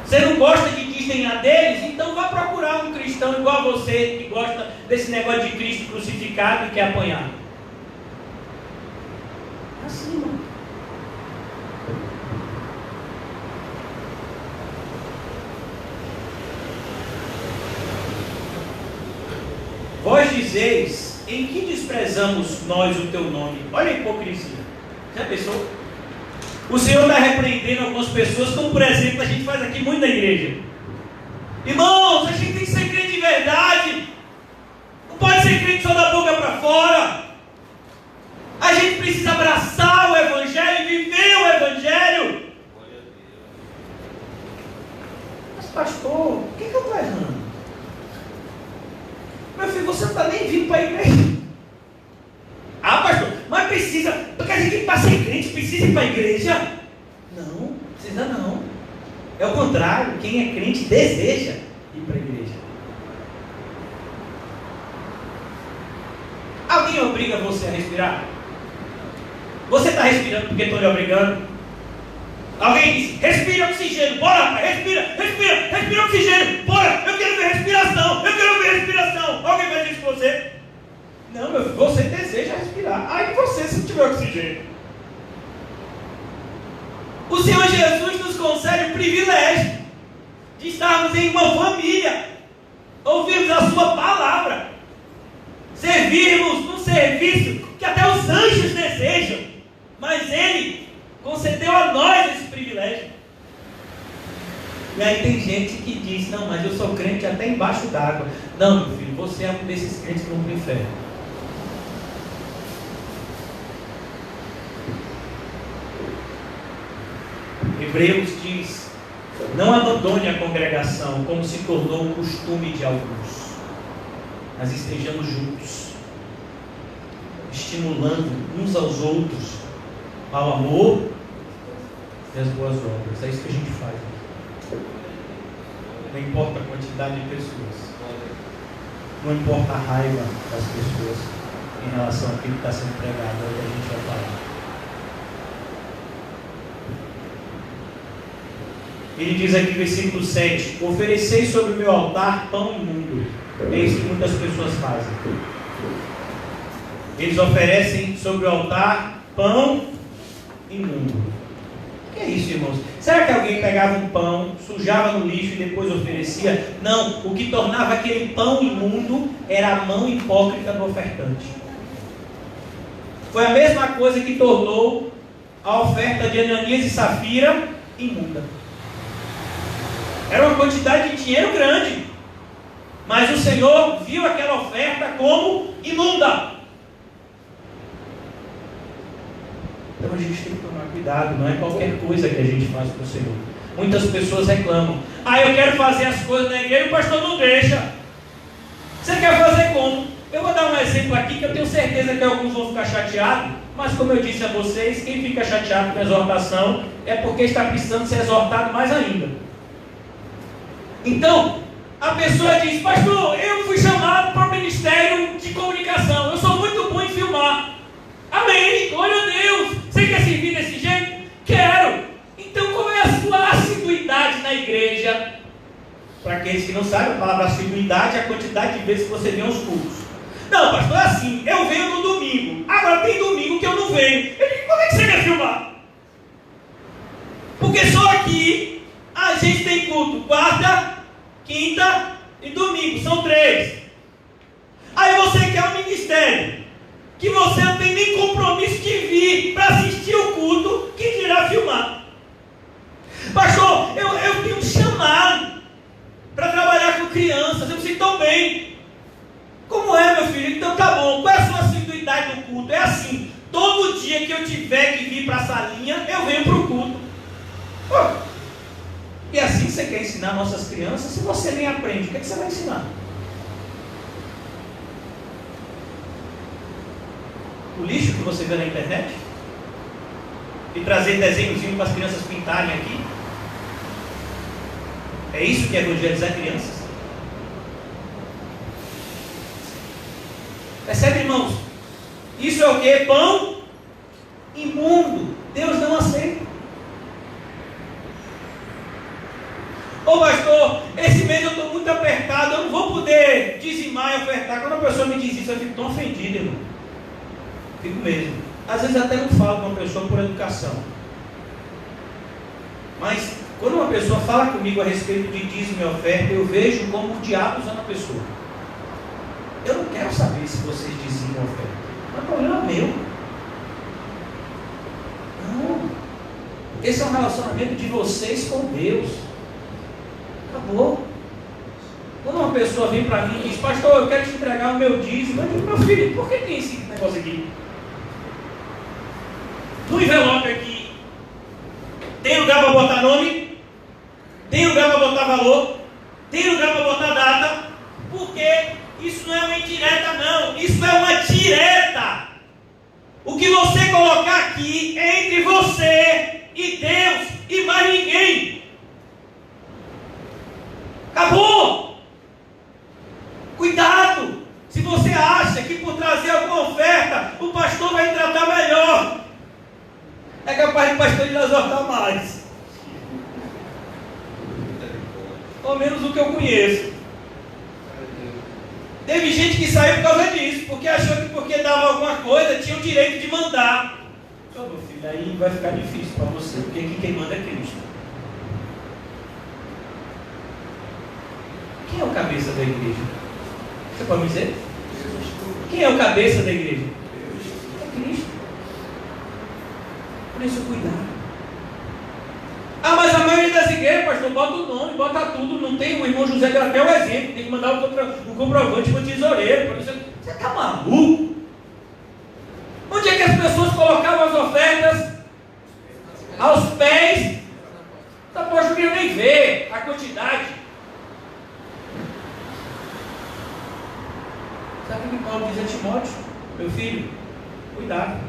Você não gosta de desdenhar deles? Então vá procurar um cristão igual a você, que gosta desse negócio de Cristo crucificado e quer apanhar. Assim, mano. Vós dizeis: em que desprezamos nós o teu nome? Olha a hipocrisia. Já pensou? O Senhor está repreendendo algumas pessoas, como por exemplo a gente faz aqui muito na igreja. Irmãos, a gente tem que ser crente de verdade. Não pode ser crente só da boca para fora. A gente precisa abraçar o Evangelho e viver o Evangelho. Mas pastor, o que eu estou errando? Meu filho, você não está nem vindo para a igreja. Ah, pastor, mas precisa, porque a gente para ser crente precisa ir para a igreja? Não, precisa não. É o contrário, quem é crente deseja ir para a igreja. Alguém obriga você a respirar? Você está respirando porque estou lhe obrigando? Alguém diz: respira oxigênio, bora rapaz, respira oxigênio, bora, eu quero ver respiração. Alguém vai dizer isso para você? Não, meu filho, você deseja respirar. Aí você, se tiver oxigênio. O Senhor Jesus nos concede o privilégio de estarmos em uma família, ouvirmos a sua palavra, servirmos num serviço que até os anjos desejam, mas Ele concedeu a nós esse privilégio. E aí tem gente que diz: não, mas eu sou crente até embaixo d'água. Não, meu filho, você é um desses crentes que vão para o inferno. Hebreus diz: não abandone a congregação, como se tornou o costume de alguns, mas estejamos juntos, estimulando uns aos outros ao amor e às boas obras. É isso que a gente faz. Não importa a quantidade de pessoas, não importa a raiva das pessoas em relação àquilo que está sendo pregado, é o que a gente vai falar. Ele diz aqui, versículo 7: ofereceis sobre o meu altar pão imundo. É isso que muitas pessoas fazem. Eles oferecem sobre o altar pão imundo. O que é isso, irmãos? Será que alguém pegava um pão, sujava no lixo e depois oferecia? Não, o que tornava aquele pão imundo era a mão hipócrita do ofertante. Foi a mesma coisa que tornou a oferta de Ananias e Safira imunda. Era uma quantidade de dinheiro grande, mas o Senhor viu aquela oferta como imunda. Então a gente tem que tomar cuidado, não é qualquer coisa que a gente faz para o Senhor. Muitas pessoas reclamam: eu quero fazer as coisas na igreja e o pastor não deixa. Você quer fazer como? Eu vou dar um exemplo aqui que eu tenho certeza que alguns vão ficar chateados, mas como eu disse a vocês, quem fica chateado com a exortação é porque está precisando ser exortado mais ainda. Então, a pessoa diz: pastor, eu fui chamado para ministério de comunicação. Eu sou muito bom em filmar. Amém, glória a Deus. Você quer servir desse jeito? Quero. Então qual é a sua assiduidade na igreja? Para aqueles que não sabem, a palavra assiduidade é a quantidade de vezes que você vem aos cultos. Não, pastor, é assim, eu venho no domingo. Agora tem domingo que eu não venho. Eu digo, como é que você quer filmar? Porque só aqui a gente tem culto quarta, quinta e domingo, são 3. Aí você quer um ministério que você não tem nem compromisso de vir para assistir o culto, que dirá filmar. Pastor, eu tenho um chamado para trabalhar com crianças, eu me sinto tão bem. Como é, meu filho? Então tá bom. Qual é a sua assiduidade no culto? É assim, todo dia que eu tiver que vir para a salinha, eu venho para o culto. E assim você quer ensinar nossas crianças? Se você nem aprende, o que você vai ensinar? O lixo que você vê na internet? E trazer desenhozinho para as crianças pintarem aqui? É isso que é evangelizar crianças? Percebe, irmãos? Isso é o que? Pão imundo. Deus não aceita. Ô pastor, esse mês eu estou muito apertado, eu não vou poder dizimar e ofertar. Quando a pessoa me diz isso, eu fico tão ofendido, irmão. Fico mesmo. Às vezes até não falo com uma pessoa por educação. Mas quando uma pessoa fala comigo a respeito de dízimo e oferta, eu vejo como o diabo usando a pessoa. Eu não quero saber se vocês dizimam ou oferta. Não é problema meu. Não. Esse é um relacionamento de vocês com Deus. Acabou. Quando uma pessoa vem para mim e diz, pastor, eu quero te entregar o meu dízimo, eu digo, meu filho, por que tem esse negócio aqui? No envelope aqui, tem lugar para botar nome? Tem lugar para botar valor? Tem lugar para botar data? Porque isso não é uma indireta, não. Isso é uma direta. O que você colocar aqui é entre você e Deus e mais ninguém. Acabou. Cuidado. Se você acha que por trazer alguma oferta o pastor vai lhe tratar melhor, é capaz de o pastor lhe exortar mais. Pelo menos o que eu conheço. Teve gente que saiu por causa disso, porque achou que porque dava alguma coisa tinha o direito de mandar. Ô meu filho, aí vai ficar difícil para você, porque aqui quem manda é Cristo. Quem é o cabeça da igreja? Você pode me dizer? Quem é o cabeça da igreja? É Cristo. Por isso, cuidado. Ah, mas a maioria das igrejas, pastor, bota o nome, bota tudo. Não tem o irmão José deu até o exemplo. Tem que mandar o comprovante para o tesoureiro. Você está maluco? Onde é que as pessoas colocavam as ofertas? Aos pés. Os apóstolos não queriam nem ver a quantidade. Sabe o que Paulo diz a Timóteo? Meu filho, cuidado.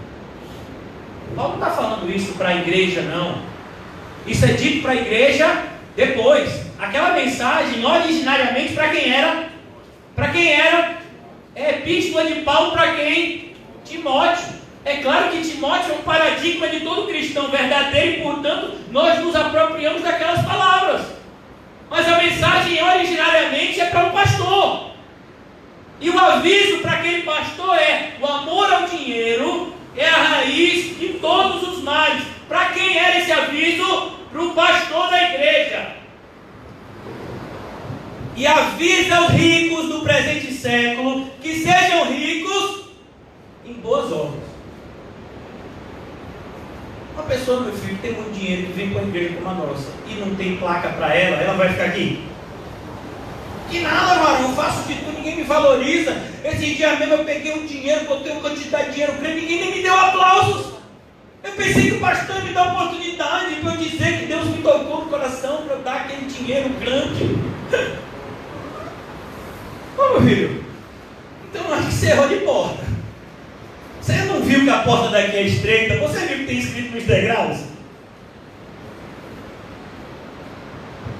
Paulo não está falando isso para a igreja, não. Isso é dito para a igreja depois. Aquela mensagem, originariamente, para quem era? Para quem era? É epístola de Paulo para quem? Timóteo. É claro que Timóteo é um paradigma de todo cristão verdadeiro e, portanto, nós nos apropriamos daquelas palavras. Mas a mensagem, originariamente, é para um pastor. E o aviso para aquele pastor é: o amor ao dinheiro é a raiz de todos os males. Para quem era esse aviso? Para o pastor da igreja. E avisa os ricos do presente século que sejam ricos em boas obras. Uma pessoa, meu filho, que tem muito dinheiro, que vem para a igreja como a nossa e não tem placa para ela vai ficar aqui? Que nada, mano, eu faço de tudo, ninguém me valoriza. Esse dia mesmo eu peguei um dinheiro, botei uma quantidade de dinheiro, ninguém nem me deu aplausos. Eu pensei que o pastor me dá oportunidade para eu dizer que Deus me tocou no coração para eu dar aquele dinheiro grande. Ô meu filho, então acho que você errou de porta. Você não viu que a porta daqui é estreita? Você viu que tem escrito nos degraus?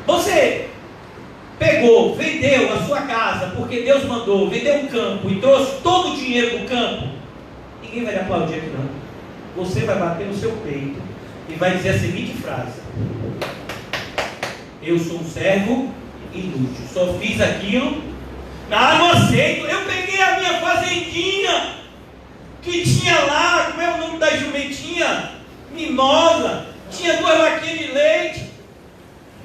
Você pegou pegou, vendeu a sua casa, porque Deus mandou, vendeu um campo e trouxe todo o dinheiro do campo, ninguém vai lhe aplaudir aqui não. Você vai bater no seu peito e vai dizer a seguinte frase: eu sou um servo inútil, só fiz aquilo, não aceito. Eu peguei a minha fazendinha, que tinha lá, como é o nome da jumentinha? Mimosa, tinha 2 vaquinhas de leite.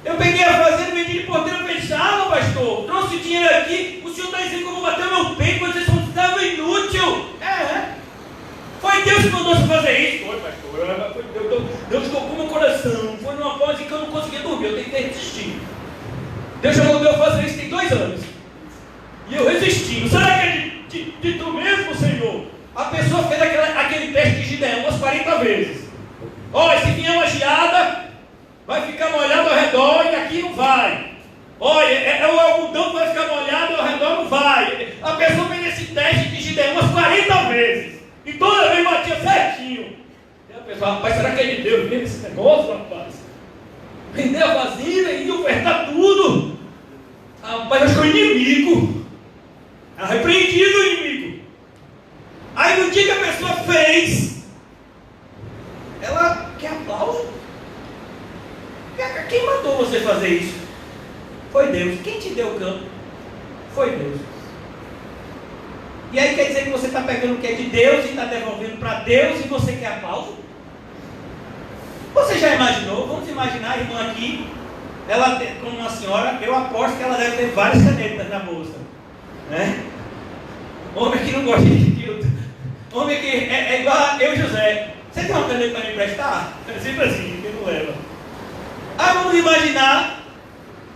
Eu peguei a fazenda, vendi de porteiro fechado, pastor. Trouxe o dinheiro aqui. O senhor está dizendo que eu vou bater o meu peito, vocês são um servo inútil. Foi Deus que mandou você fazer isso? Foi, pastor. Foi Deus tocou meu coração. Foi numa fase que eu não conseguia dormir, eu tentei resistir. Deus já mandou eu fazer isso tem 2 anos. E eu resisti. Será que é de tu mesmo, Senhor? A pessoa fez aquele teste de Gideão umas 40 vezes. Olha, se vier uma geada, vai ficar molhado ao redor e aqui não vai. Olha, o algodão vai ficar molhado ao redor, não vai. A pessoa fez esse teste de Gideão umas 40 vezes. E toda vez batia certinho. E a pessoa, rapaz, será que é de Deus mesmo esse negócio, rapaz? Vender a vazina e ofertar tudo. Rapaz, acho que é o inimigo. Repreendido o inimigo. Aí no dia que a pessoa fez, ela quer aplauso. Quem mandou você fazer isso? Foi Deus. Quem te deu o campo? Foi Deus. E aí quer dizer que você está pegando o que é de Deus e está devolvendo para Deus e você quer aplauso? Você já imaginou? Vamos imaginar a irmã aqui, ela como uma senhora, eu aposto que ela deve ter várias canetas na bolsa, né? Homem que não gosta de filtro, homem que é igual a eu e José. Você tem uma caneta para me emprestar? É sempre assim, quem não leva. Aí vamos imaginar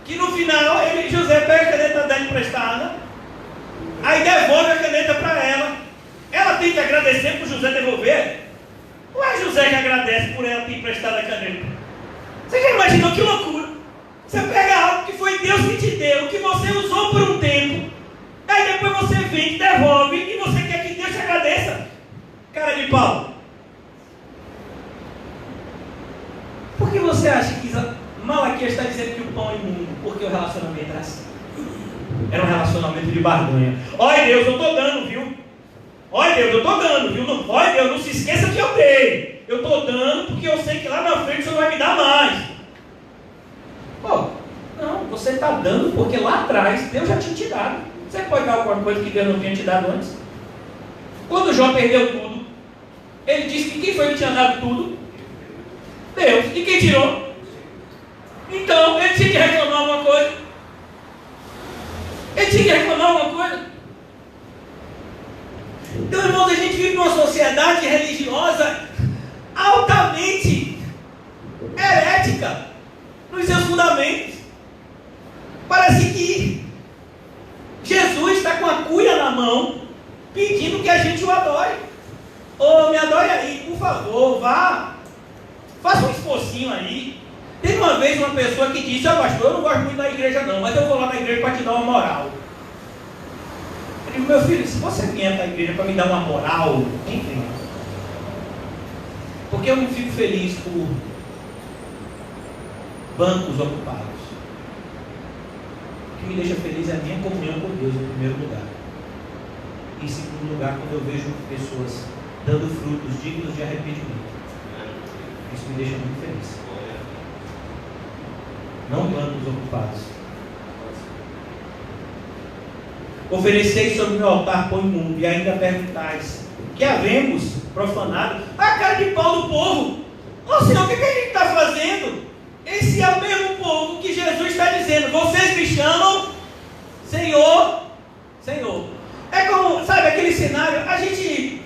que no final José pega a caneta dela emprestada, aí devolve a caneta para ela. Ela tem que agradecer por José devolver? Ou é José que agradece por ela ter emprestado a caneta? Você já imaginou que loucura? Você pega algo que foi Deus que te deu, que você usou por um tempo, aí depois você vem, devolve e você quer que Deus te agradeça? Cara de pau. Por que você acha que Malaquias está dizendo que o pão é imundo? Porque o relacionamento era assim. Era um relacionamento de barganha. Olha Deus, eu estou dando, viu? Olha Deus, eu estou dando, viu? Olha Deus, não se esqueça que eu dei. Eu estou dando porque eu sei que lá na frente o Senhor vai me dar mais. Pô, não, você está dando porque lá atrás Deus já tinha te dado. Você pode dar alguma coisa que Deus não tinha te dado antes? Quando Jó perdeu tudo, ele disse que quem foi que tinha dado tudo? Deus. E quem tirou? Então, ele tinha que reclamar alguma coisa. Ele tinha que reclamar alguma coisa. Então, irmãos, a gente vive numa sociedade religiosa altamente herética nos seus fundamentos. Parece que Jesus está com a cuia na mão, pedindo que a gente o adore. Ô, me adore aí, por favor, vá. Faça um esforcinho aí. Teve uma vez uma pessoa que disse: ó, pastor, eu não gosto muito da igreja não, mas eu vou lá na igreja para te dar uma moral. Eu digo: meu filho, se você vier para a igreja para me dar uma moral, enfim. Porque eu não fico feliz por bancos ocupados. O que me deixa feliz é a minha comunhão com Deus em primeiro lugar. Em segundo lugar, quando eu vejo pessoas dando frutos dignos de arrependimento. Isso me deixa muito feliz. Não bancos ocupados. Ofereceis sobre o meu altar pão imundo, e ainda perguntais: que havemos profanado? A cara de pau do povo. Ô Senhor, o que a gente está fazendo? Esse é o mesmo povo que Jesus está dizendo: vocês me chamam Senhor, Senhor. É como, sabe, aquele cenário, a gente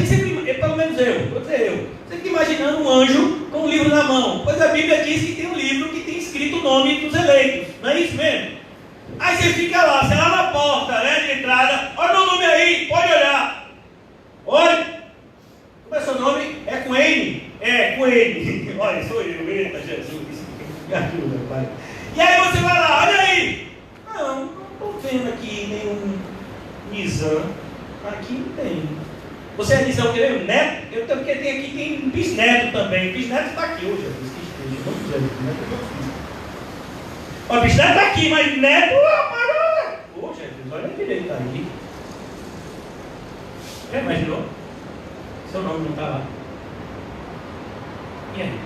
sempre, pelo menos eu, sempre imaginando um anjo com um livro na mão. Pois a Bíblia diz que tem um livro que tem escrito o nome dos eleitos, não é isso mesmo? Aí você fica lá, você lá na porta, né, de entrada: olha o meu nome aí, pode olhar. Olha, como é seu nome? É com N? É, com N. Olha, sou eu, eita Jesus, me ajuda, Pai. E aí você vai lá: olha aí. Não estou vendo aqui nenhum Nizam. Aqui não tem. Você é Nizam, que é neto? Eu tenho, porque tem aqui, tem bisneto também. Bisneto está aqui hoje. O bisneto está aqui, mas neto, rapaz, pô, Jesus, olha direito aí. Já imaginou? Seu nome não está lá. E aí?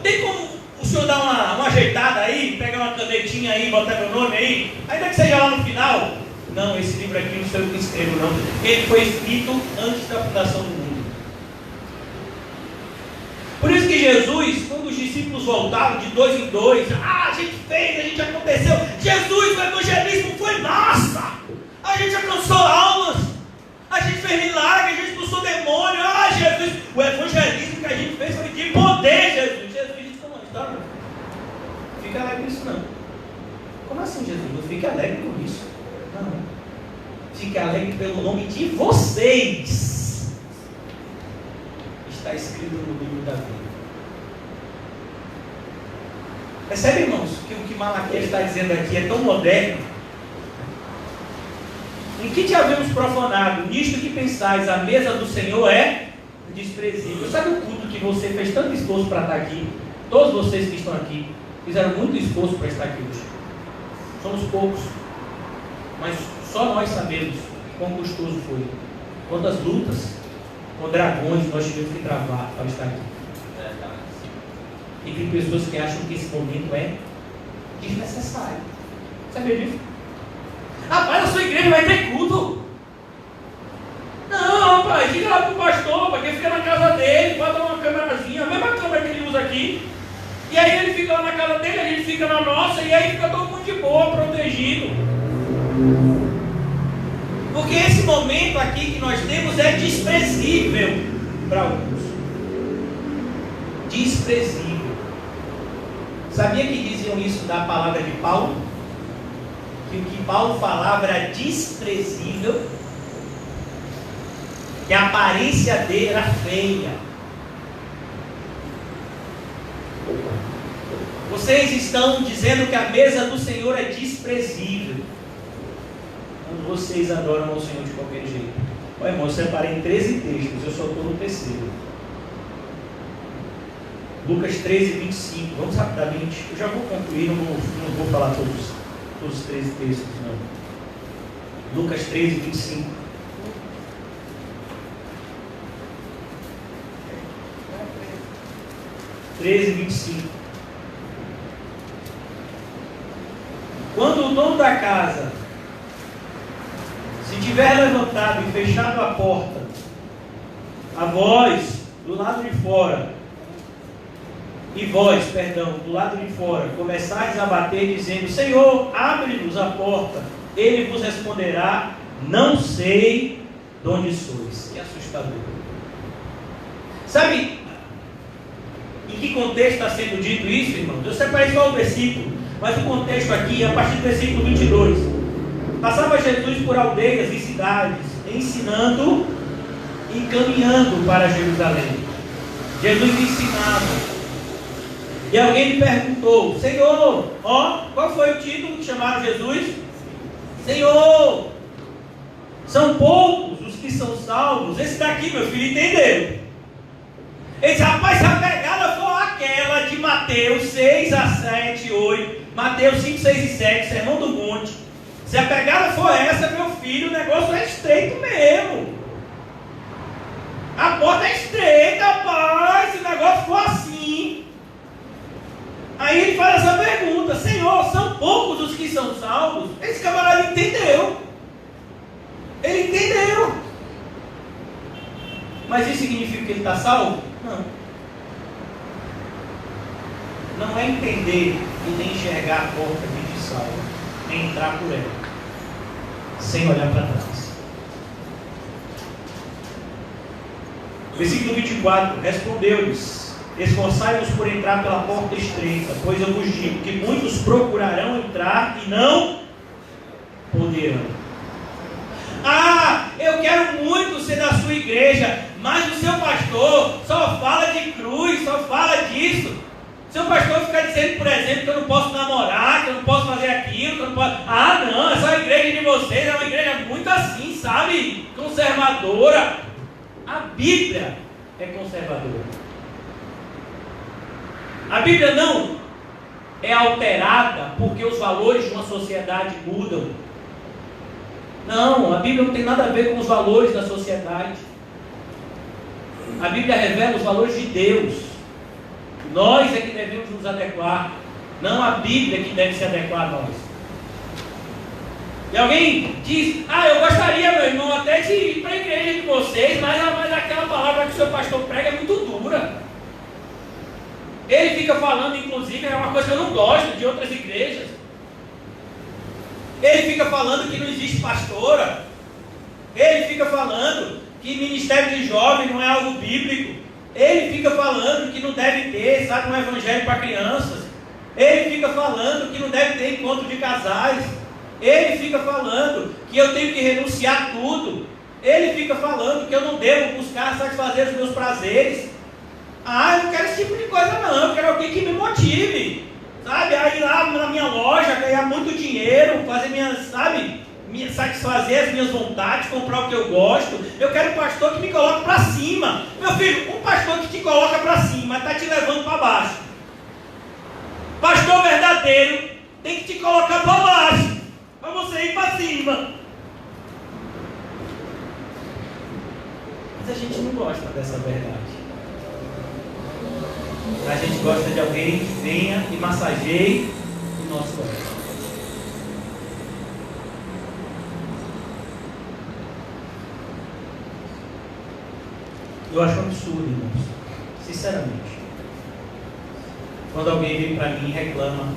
Tem como o senhor dar uma ajeitada aí, pegar uma canetinha aí, botar meu nome aí, ainda que seja lá no final? Não, esse livro aqui não sou eu que escrevo não. Ele foi escrito antes da fundação do mundo. Por isso que Jesus, quando os discípulos voltaram de 2 em 2, a gente fez, a gente aconteceu. Jesus, o evangelismo foi massa. A gente alcançou almas. A gente fez milagre, a gente expulsou demônio. Jesus, o evangelismo que a gente fez foi de poder, Jesus. Jesus disse, como está? Não fica alegre com isso não. Como assim, Jesus? Não fique alegre com isso. Não. Fique alegre pelo nome de vocês. Está escrito no livro da vida. Percebe, irmãos, que o que Malaquias está dizendo aqui é tão moderno? Em que te havemos profanado? Nisto que pensais, a mesa do Senhor é desprezível. Sabe o culto que você fez tanto esforço para estar aqui? Todos vocês que estão aqui fizeram muito esforço para estar aqui hoje. Somos poucos, mas só nós sabemos quão custoso foi. Quantas lutas com dragões nós tivemos que travar para estar aqui. E tem pessoas que acham que esse momento é desnecessário. Sabia disso? Rapaz, a sua igreja vai ter culto. Não, rapaz, diga lá pro pastor, para que fica na casa dele, bota uma câmerazinha, a mesma câmera que ele usa aqui. E aí ele fica lá na casa dele, a gente fica na nossa, e aí fica todo mundo de boa, protegido. Porque esse momento aqui que nós temos é desprezível para alguns. Desprezível. Sabia que diziam isso da palavra de Paulo? Que o que Paulo falava era desprezível, que a aparência dele era feia. Vocês estão dizendo que a mesa do Senhor é desprezível, quando vocês adoram ao Senhor de qualquer jeito. Olha, irmão, eu separei em 13 textos, eu só estou no terceiro. Lucas 13, 25. Vamos rapidamente, eu já vou concluir, não vou falar todos os 13 textos, não. Lucas 13, 25. Quando o dono da casa se tiver levantado e fechado a porta, a voz do lado de fora, do lado de fora, começares a bater, dizendo: Senhor, abre-nos a porta. Ele vos responderá: não sei de onde sois. Que assustador. Sabe em que contexto está sendo dito isso, irmão? Eu separei só o versículo, mas o contexto aqui é a partir do versículo 22. Passava Jesus por aldeias e cidades, ensinando e caminhando para Jerusalém. Jesus ensinava. E alguém lhe perguntou: Senhor, qual foi o título que chamaram Jesus? Senhor, são poucos os que são salvos. Esse daqui, meu filho, entendeu? Ele disse: rapaz, se a pegada for aquela de Mateus 6 a 7, 8, Mateus 5, 6 e 7, Sermão do Monte, se a pegada for essa, meu filho, o negócio é estreito mesmo. A porta é estreita, rapaz, se o negócio for assim. Aí ele faz essa pergunta: Senhor, são poucos os que são salvos? Esse camarada entendeu. Ele entendeu. Mas isso significa que ele está salvo? Não. Não é entender e nem enxergar a porta que te salva, é entrar por ela, sem olhar para trás. Versículo 24: respondeu-lhes: esforçai-vos por entrar pela porta estreita, pois eu vos digo que muitos procurarão entrar e não poderão. Eu quero muito ser da sua igreja, mas o seu pastor só fala de cruz, só fala disso. Seu pastor fica dizendo, por exemplo, que eu não posso namorar, que eu não posso fazer aquilo, que eu não posso... não, essa igreja de vocês é uma igreja muito assim, sabe? Conservadora. A Bíblia é conservadora. A Bíblia não é alterada porque os valores de uma sociedade mudam. Não, a Bíblia não tem nada a ver com os valores da sociedade. A Bíblia revela os valores de Deus. Nós é que devemos nos adequar, não a Bíblia que deve se adequar a nós. E alguém diz: eu gostaria, meu irmão, até de ir para a igreja de vocês, mas aquela palavra que o seu pastor prega é muito dura. Ele fica falando, inclusive, é uma coisa que eu não gosto de outras igrejas. Ele fica falando que não existe pastora. Ele fica falando que ministério de jovem não é algo bíblico. Ele fica falando que não deve ter, sabe, um evangelho para crianças. Ele fica falando que não deve ter encontro de casais. Ele fica falando que eu tenho que renunciar a tudo. Ele fica falando que eu não devo buscar satisfazer os meus prazeres. Eu não quero esse tipo de coisa não. Eu quero alguém que me motive, sabe, a ir lá na minha loja, ganhar muito dinheiro, fazer satisfazer as minhas vontades, comprar o que eu gosto. Eu quero um pastor que me coloque para cima. Meu filho, um pastor que te coloca para cima está te levando para baixo. Pastor verdadeiro tem que te colocar para baixo, para você ir para cima. Mas a gente não gosta dessa verdade. A gente gosta de alguém que venha e massageie o nosso ego. Eu acho um absurdo, irmãos, sinceramente, quando alguém vem para mim e reclama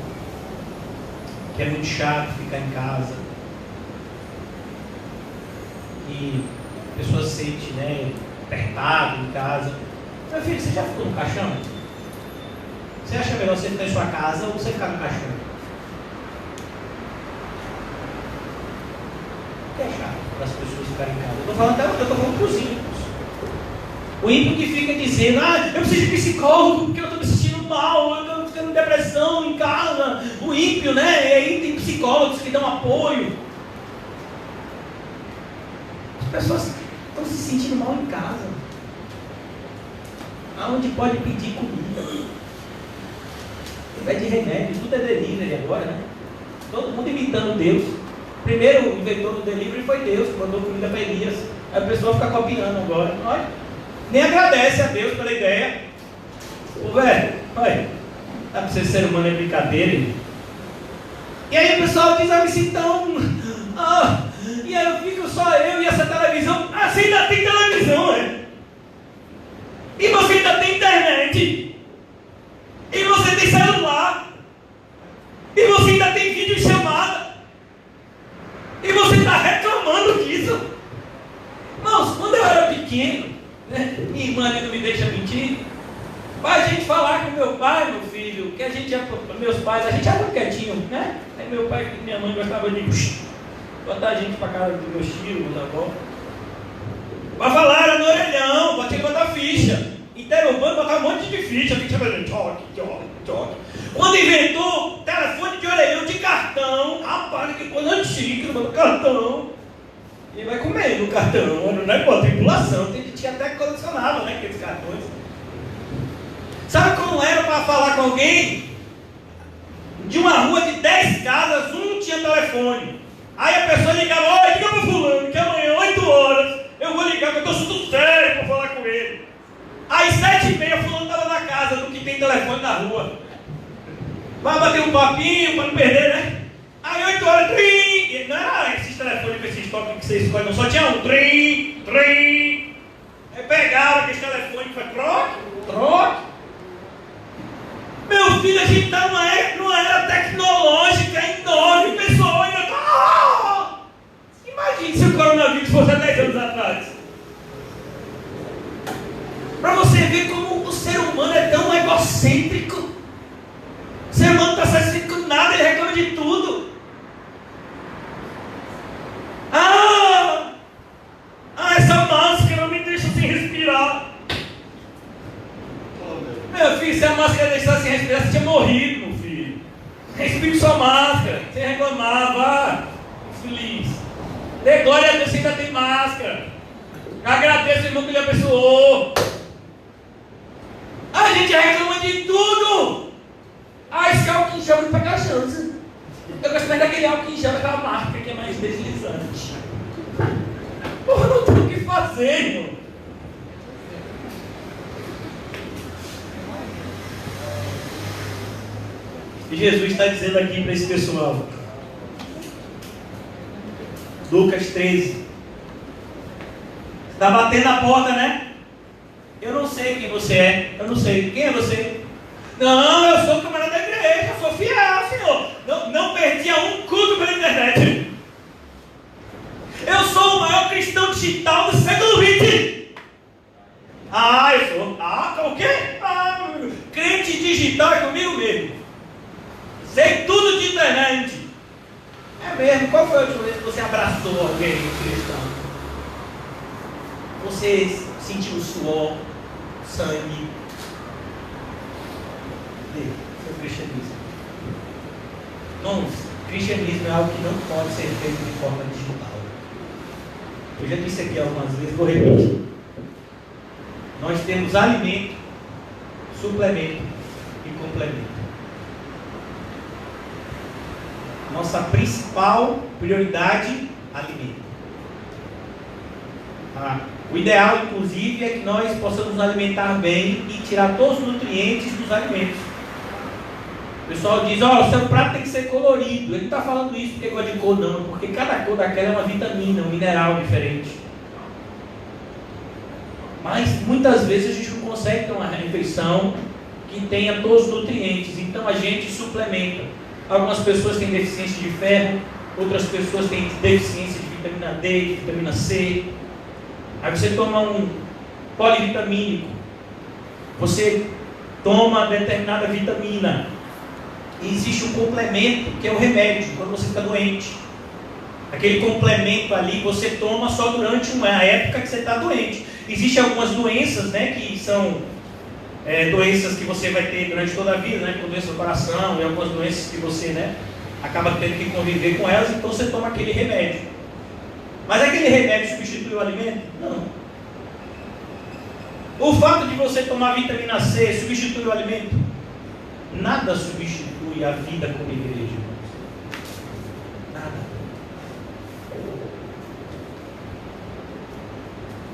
que é muito chato ficar em casa, que a pessoa se sente, apertado em casa. Meu filho, você já ficou no caixão? Você acha melhor você ficar em sua casa ou você ficar no caixão? O que é chato para as pessoas ficarem em casa? Eu estou falando para os ímpios. O ímpio que fica dizendo: eu preciso de psicólogo porque eu estou me sentindo mal, eu estou ficando em depressão em casa. O ímpio, e aí tem psicólogos que dão apoio. As pessoas estão se sentindo mal em casa. Aonde pode pedir comida? Ao invés de remédio, tudo é delivery agora, né? Todo mundo imitando Deus. Primeiro o inventor do delivery foi Deus, que mandou comida para Elias. Aí a pessoa fica copiando agora. Olha, nem agradece a Deus pela ideia. Velho, olha, dá para ser ser humano é brincadeira. Hein? E aí o pessoal diz: me sinto tão... e aí eu fico só eu e essa televisão. Você ainda tem televisão, E você ainda tem internet. E você tem celular. E você ainda tem vídeo chamada. E você está reclamando disso. Irmãos, quando eu era pequeno, minha irmã não me deixa mentir, para a gente falar com meu pai, meu filho, que a gente ia, meus pais, a gente era muito quietinho, Aí meu pai e minha mãe gostavam de botar a gente para casa dos meus tios, meus avós. Para falar era no orelhão, para ter que botar ficha. Interrompendo, botar um monte de ficha, toque. Quando inventou telefone de orelhão de cartão, rapaz, que coisa antiga, mano, cartão. E vai comendo o cartão, não é por tripulação, tinha até que colecionava, aqueles cartões. Sabe como era para falar com alguém? De uma rua de 10 casas, um tinha telefone. Aí a pessoa ligava: diga para fulano que amanhã, 8 horas, eu vou ligar, que eu estou tudo sério para falar com ele. Aí 7h30 fulano estava na casa do que tem telefone na rua. Vai bater um papinho para não perder, Aí 8 horas, trim! Não era esses telefones com esses toques que você escolhe, não, só tinha um, trim. Aí pegaram aquele telefone e foi troque. Meu filho, a gente está numa era tecnológica enorme, pessoal ainda está... Imagine se o coronavírus fosse há 10 anos atrás. Para você ver como o ser humano é tão egocêntrico. O ser humano não está satisfeito com nada, ele reclama de tudo. Essa máscara me deixa sem respirar. Meu filho, se a máscara deixasse sem respirar, você tinha morrido, meu filho. Respire sua máscara, sem reclamar, vá feliz. Dê glória a Deus, você ainda tem máscara. Agradeço o irmão que lhe abençoou. A gente reclama de tudo. Mas que álcool em gel não pega chance. Eu gosto mais daquele álcool em gel daquela marca que é mais deslizante. Porra, não tem o que fazer, irmão. E Jesus está dizendo aqui para esse pessoal, Lucas 13, está batendo na porta, né? Eu não sei quem você é, eu não sei, quem é você? Não, eu sou camarada da igreja, eu sou fiel, Senhor. Não perdi um culto pela internet. Eu sou o maior cristão digital do século XX. Ah, eu sou. Ah, o quê? Ah, crente digital é comigo mesmo. Sei tudo de internet. É mesmo? Qual foi a última vez que você abraçou alguém cristão? Você sentiu o suor, sangue? Seu cristianismo. Irmãos, cristianismo é algo que não pode ser feito de forma digital. Eu já disse aqui algumas vezes, vou repetir. Nós temos alimento, suplemento e complemento. Nossa principal prioridade, alimento. O ideal, inclusive, é que nós possamos nos alimentar bem e tirar todos os nutrientes dos alimentos. O pessoal diz, o seu prato tem que ser colorido. Ele não está falando isso porque gosta de cor, não. Porque cada cor daquela é uma vitamina, um mineral diferente. Mas, muitas vezes, a gente não consegue ter uma refeição que tenha todos os nutrientes. Então, a gente suplementa. Algumas pessoas têm deficiência de ferro, outras pessoas têm deficiência de vitamina D, de vitamina C. Aí você toma um polivitamínico, você toma determinada vitamina. E existe um complemento, que é o remédio, quando você fica doente. Aquele complemento ali você toma só durante uma época que você está doente. Existem algumas doenças, né, que são doenças que você vai ter durante toda a vida, né, como doença do coração e algumas doenças que você, né, acaba tendo que conviver com elas, então você toma aquele remédio. Mas aquele remédio substitui o alimento? Não. O fato de você tomar vitamina C substitui o alimento? Nada substitui a vida como igreja. Nada.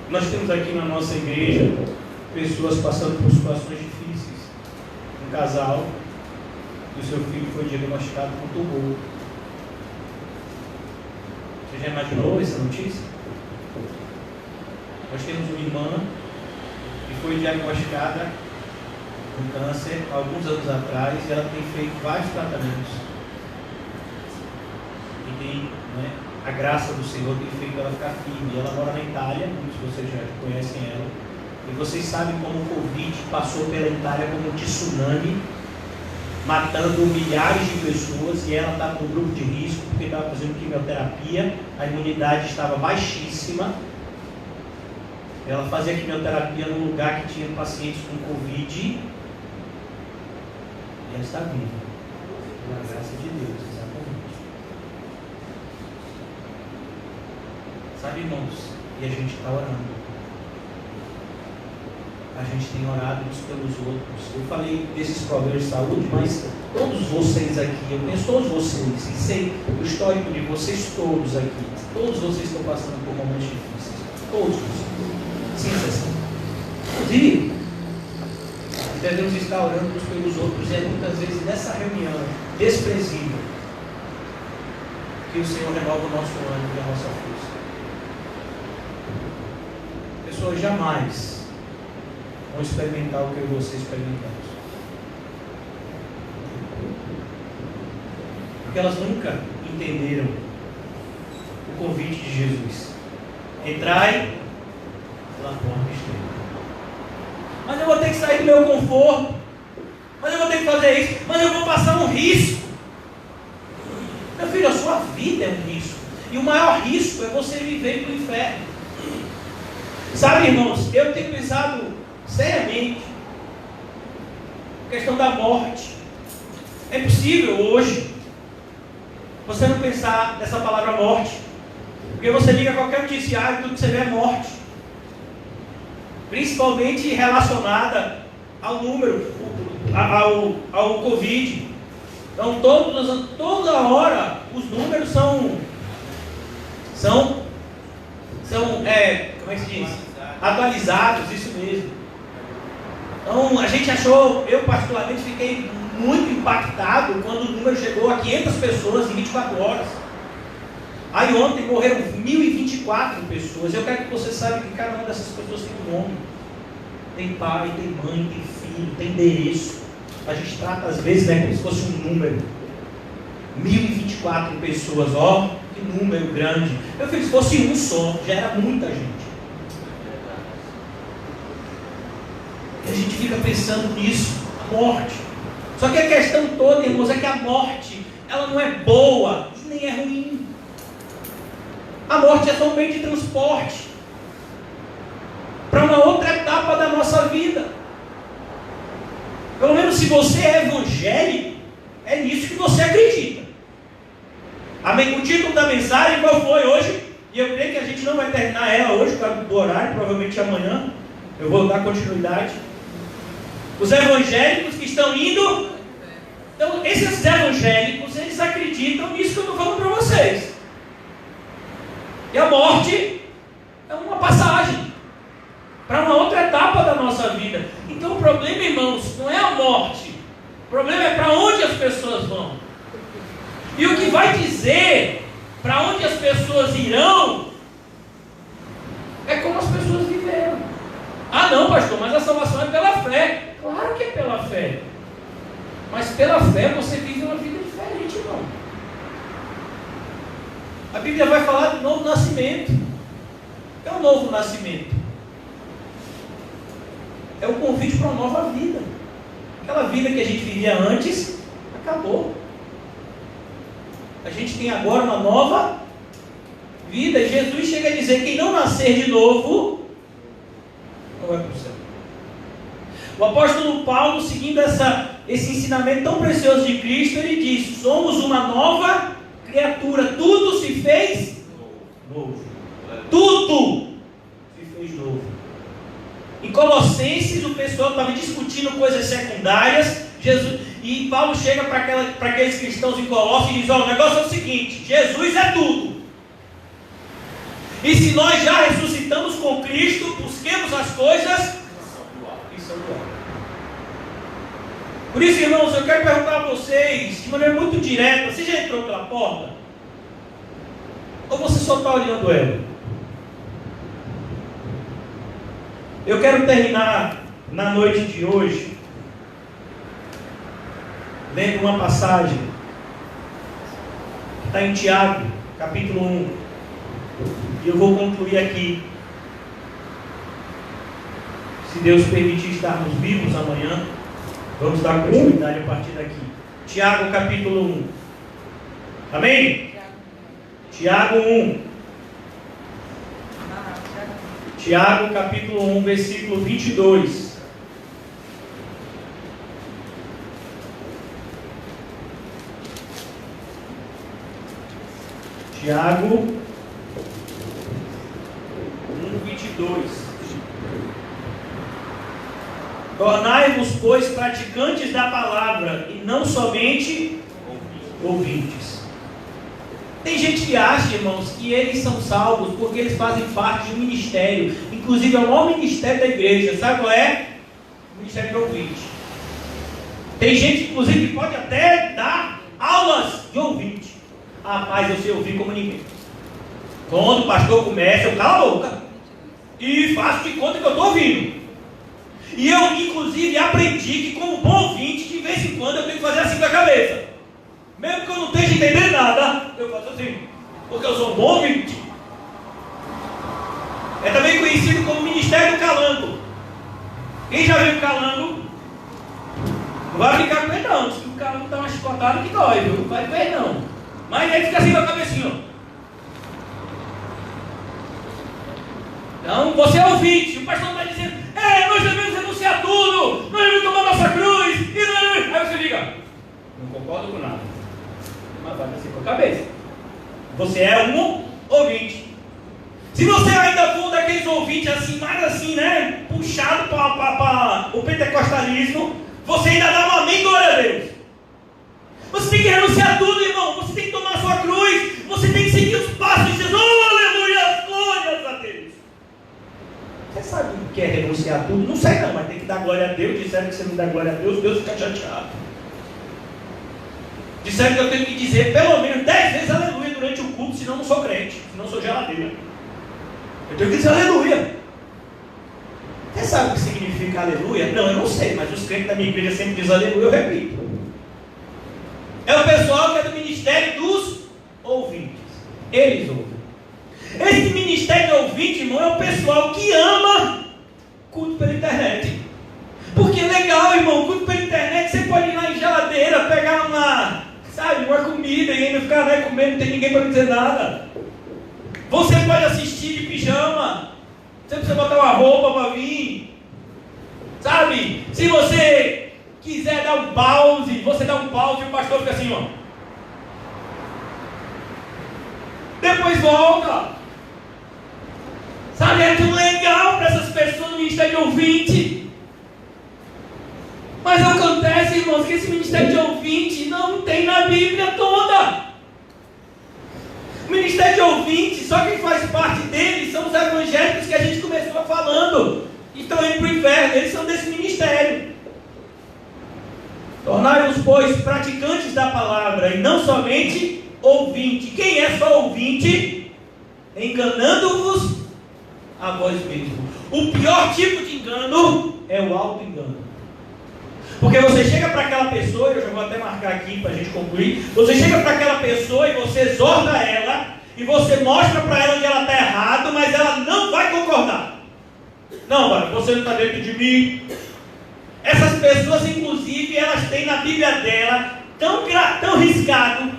Nós temos aqui na nossa igreja pessoas passando por situações difíceis. Um casal, e o seu filho foi diagnosticado com tumor. Você já imaginou essa notícia? Nós temos uma irmã que foi diagnosticada com câncer há alguns anos atrás e ela tem feito vários tratamentos. E tem, né, a graça do Senhor tem feito ela ficar firme. Ela mora na Itália, muitos de vocês já conhecem ela. E vocês sabem como o Covid passou pela Itália como um tsunami, matando milhares de pessoas, e ela estava no grupo de risco, porque estava fazendo quimioterapia, a imunidade estava baixíssima. Ela fazia quimioterapia num lugar que tinha pacientes com Covid, e ela está viva, pela graça de Deus, exatamente. Sabe, irmãos, e a gente está orando. A gente tem orado uns pelos outros. Eu falei desses problemas de saúde, mas todos vocês aqui, eu conheço todos vocês, e sei o histórico de vocês todos aqui. Todos vocês estão passando por momentos difíceis. Todos vocês. Sem exceção. Inclusive, devemos estar orando uns pelos outros, e é muitas vezes nessa reunião desprezível que o Senhor renova o nosso ânimo e a nossa força. Pessoas jamais vão experimentar o que eu e você experimentamos. Porque elas nunca entenderam o convite de Jesus. Entrai pela porta estreita. Mas eu vou ter que sair do meu conforto. Mas eu vou ter que fazer isso. Mas eu vou passar um risco. Meu filho, a sua vida é um risco. E o maior risco é você viver no inferno. Sabe, irmãos, eu tenho pensado seriamente a questão da morte. É possível hoje você não pensar nessa palavra morte, porque você liga qualquer noticiário e tudo que você vê é morte, principalmente relacionada ao número, ao Covid. Então toda hora os números são como é que se diz? Atualizados, isso mesmo. Então a gente achou, eu particularmente fiquei muito impactado quando o número chegou a 500 pessoas em 24 horas. Aí ontem morreram 1.024 pessoas. Eu quero que você saiba que cada uma dessas pessoas tem um nome. Tem pai, tem mãe, tem filho, tem endereço. A gente trata às vezes, né, como se fosse um número. 1.024 pessoas, ó, que número grande. Eu fiz, se fosse um só, já era muita gente. E a gente fica pensando nisso, a morte. Só que a questão toda, irmãos, é que a morte, ela não é boa e nem é ruim. A morte é só um meio de transporte para uma outra etapa da nossa vida. Pelo menos se você é evangélico, é nisso que você acredita. Amém? O título da mensagem qual foi hoje? E eu creio que a gente não vai terminar ela hoje, por causa do horário, provavelmente amanhã. Eu vou dar continuidade. Os evangélicos que estão indo. Então, esses evangélicos, eles acreditam nisso que eu estou falando para vocês. E a morte é uma passagem para uma outra etapa da nossa vida. Então o problema, irmãos, não é a morte. O problema é para onde as pessoas vão. E o que vai dizer para onde as pessoas irão é como as pessoas viveram. Ah não, pastor, mas a salvação é pela fé. Claro que é pela fé. Mas pela fé você vive uma vida diferente, irmão. A Bíblia vai falar do novo nascimento. É o novo nascimento. É o convite para uma nova vida. Aquela vida que a gente vivia antes, acabou. A gente tem agora uma nova vida. E Jesus chega a dizer: quem não nascer de novo, não vai para o céu. O apóstolo Paulo, seguindo esse ensinamento tão precioso de Cristo, ele diz: somos uma nova criatura, tudo se fez novo. Tudo se fez novo. Em Colossenses, o pessoal estava discutindo coisas secundárias. E Paulo chega para aqueles cristãos em Colossos e diz: ó, o negócio é o seguinte, Jesus é tudo. E se nós já ressuscitamos com Cristo, busquemos as coisas que são do alto. Por isso, irmãos, eu quero perguntar a vocês, de maneira muito direta: você já entrou pela porta? Ou você só está olhando ela? Eu quero terminar na noite de hoje lendo uma passagem que está em Tiago, capítulo 1. E eu vou concluir aqui. Se Deus permitir estarmos vivos amanhã, vamos dar continuidade a partir daqui. Tiago, capítulo 1. Amém? Tiago 1. Tiago, capítulo 1, versículo 22. Tiago 1, 22. Tornai-vos, pois, praticantes da palavra, e não somente ouvintes. Tem gente que acha, irmãos, que eles são salvos porque eles fazem parte de um ministério. Inclusive é o maior ministério da igreja. Sabe qual é? O ministério de ouvinte. Tem gente, inclusive, que pode até dar aulas de ouvinte. Rapaz, eu sei ouvir como ninguém. Quando o pastor começa, eu calo a boca e faço de conta que eu estou ouvindo. E eu, inclusive, aprendi que, como bom ouvinte, de vez em quando eu tenho que fazer assim com a cabeça. Mesmo que eu não esteja entendendo nada, eu faço assim, porque eu sou um bom ouvinte. É também conhecido como Ministério do Calango. Quem já viu o calango? Não vai brincar com ele não, se o calango dá uma chicotada que dói, viu? Não vai ver não. Mas ele fica assim com a cabecinha, ó. Então, você é ouvinte, o pastor está dizendo: nós devemos renunciar tudo, nós devemos tomar nossa cruz, e nós... Aí você liga: não concordo com nada. Mas vai assim com a cabeça. Você é um ouvinte. Se você ainda for daqueles ouvintes assim, mais assim, né, puxado para o pentecostalismo, você ainda dá um amém, glória a Deus. Você tem que renunciar a tudo, irmão. Você tem que tomar a sua cruz. Você tem que seguir os passos de Jesus. Oh, aleluia, glórias a Deus. Você sabe o que é renunciar a tudo? Não sei não, mas tem que dar glória a Deus. Disseram que você não dá glória a Deus, Deus fica chateado. Disseram que eu tenho que dizer pelo menos 10 vezes aleluia durante o culto, senão eu não sou crente, senão eu sou geladeira. Eu tenho que dizer aleluia. Você sabe o que significa aleluia? Não, eu não sei, mas os crentes da minha igreja sempre dizem aleluia, eu repito. É o pessoal que é do ministério dos ouvintes. Eles ouvem. Esse ministério de ouvinte, irmão, é o pessoal que ama culto pela internet. Porque é legal, irmão, culto pela internet, você pode ir lá em geladeira, pegar uma comida e ainda ficar comendo, não tem ninguém para dizer nada. Você pode assistir de pijama. Você precisa botar uma roupa para vir. Sabe? Se você quiser dar um pause, você dá um pause e o pastor fica assim, ó. Depois volta. Sabe? É tudo legal para essas pessoas no ministério de ouvinte. Mas acontece, irmãos, que esse ministério de ouvinte não tem na Bíblia toda. O ministério de ouvinte, só quem faz parte dele são os evangélicos que a gente começou falando. Estão indo para o inferno, eles são desse ministério. Tornaram-os, pois, praticantes da palavra e não somente ouvinte. Quem é só ouvinte? Enganando-vos a vós mesmos. O pior tipo de engano é o auto-engano. Porque você chega para aquela pessoa, eu já vou até marcar aqui para a gente concluir. Você chega para aquela pessoa e você exorta ela, e você mostra para ela que ela está errada, mas ela não vai concordar. Não, mano, você não está dentro de mim. Essas pessoas, inclusive, elas têm na Bíblia dela tão riscado.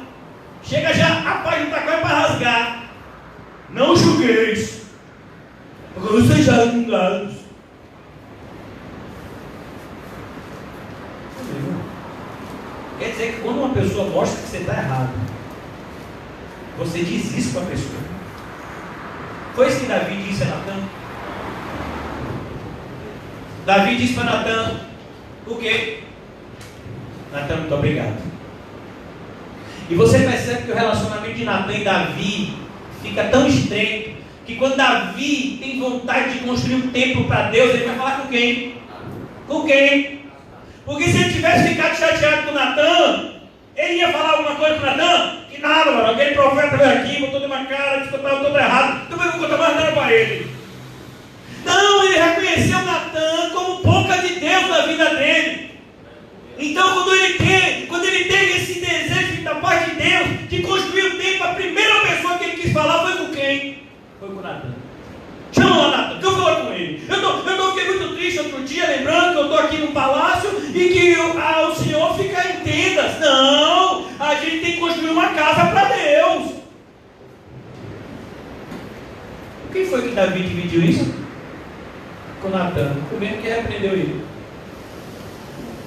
Chega já, a página está quase para rasgar. Não julgueis, porque vocês já são julgados. Quer dizer que quando uma pessoa mostra que você está errado, você diz isso para a pessoa. Foi isso que Davi disse a Natan. Davi disse para Natan o quê? Natan, muito obrigado. E você percebe que o relacionamento de Natan e Davi fica tão estreito, que quando Davi tem vontade de construir um templo para Deus, ele vai falar com quem? Com quem? Porque se ele tivesse ficado chateado com Natan, ele ia falar alguma coisa para Natan? Que nada, mano, aquele profeta veio aqui, botou de uma cara, disse que eu estava todo errado, então eu não vou contar mais nada para ele. Não, ele reconheceu Natan como boca de Deus na vida dele. Então quando ele teve esse desejo da parte de Deus, de construir o templo, a primeira pessoa que ele quis falar foi com quem? Foi com Natan. Chama lá Natan, que eu falo com ele. Eu fiquei muito triste outro dia, lembrando que eu estou aqui no palácio e que o Senhor fica em tendas. Não, a gente tem que construir uma casa para Deus. Quem foi que Davi dividiu isso? Com Natan, o mesmo que repreendeu ele.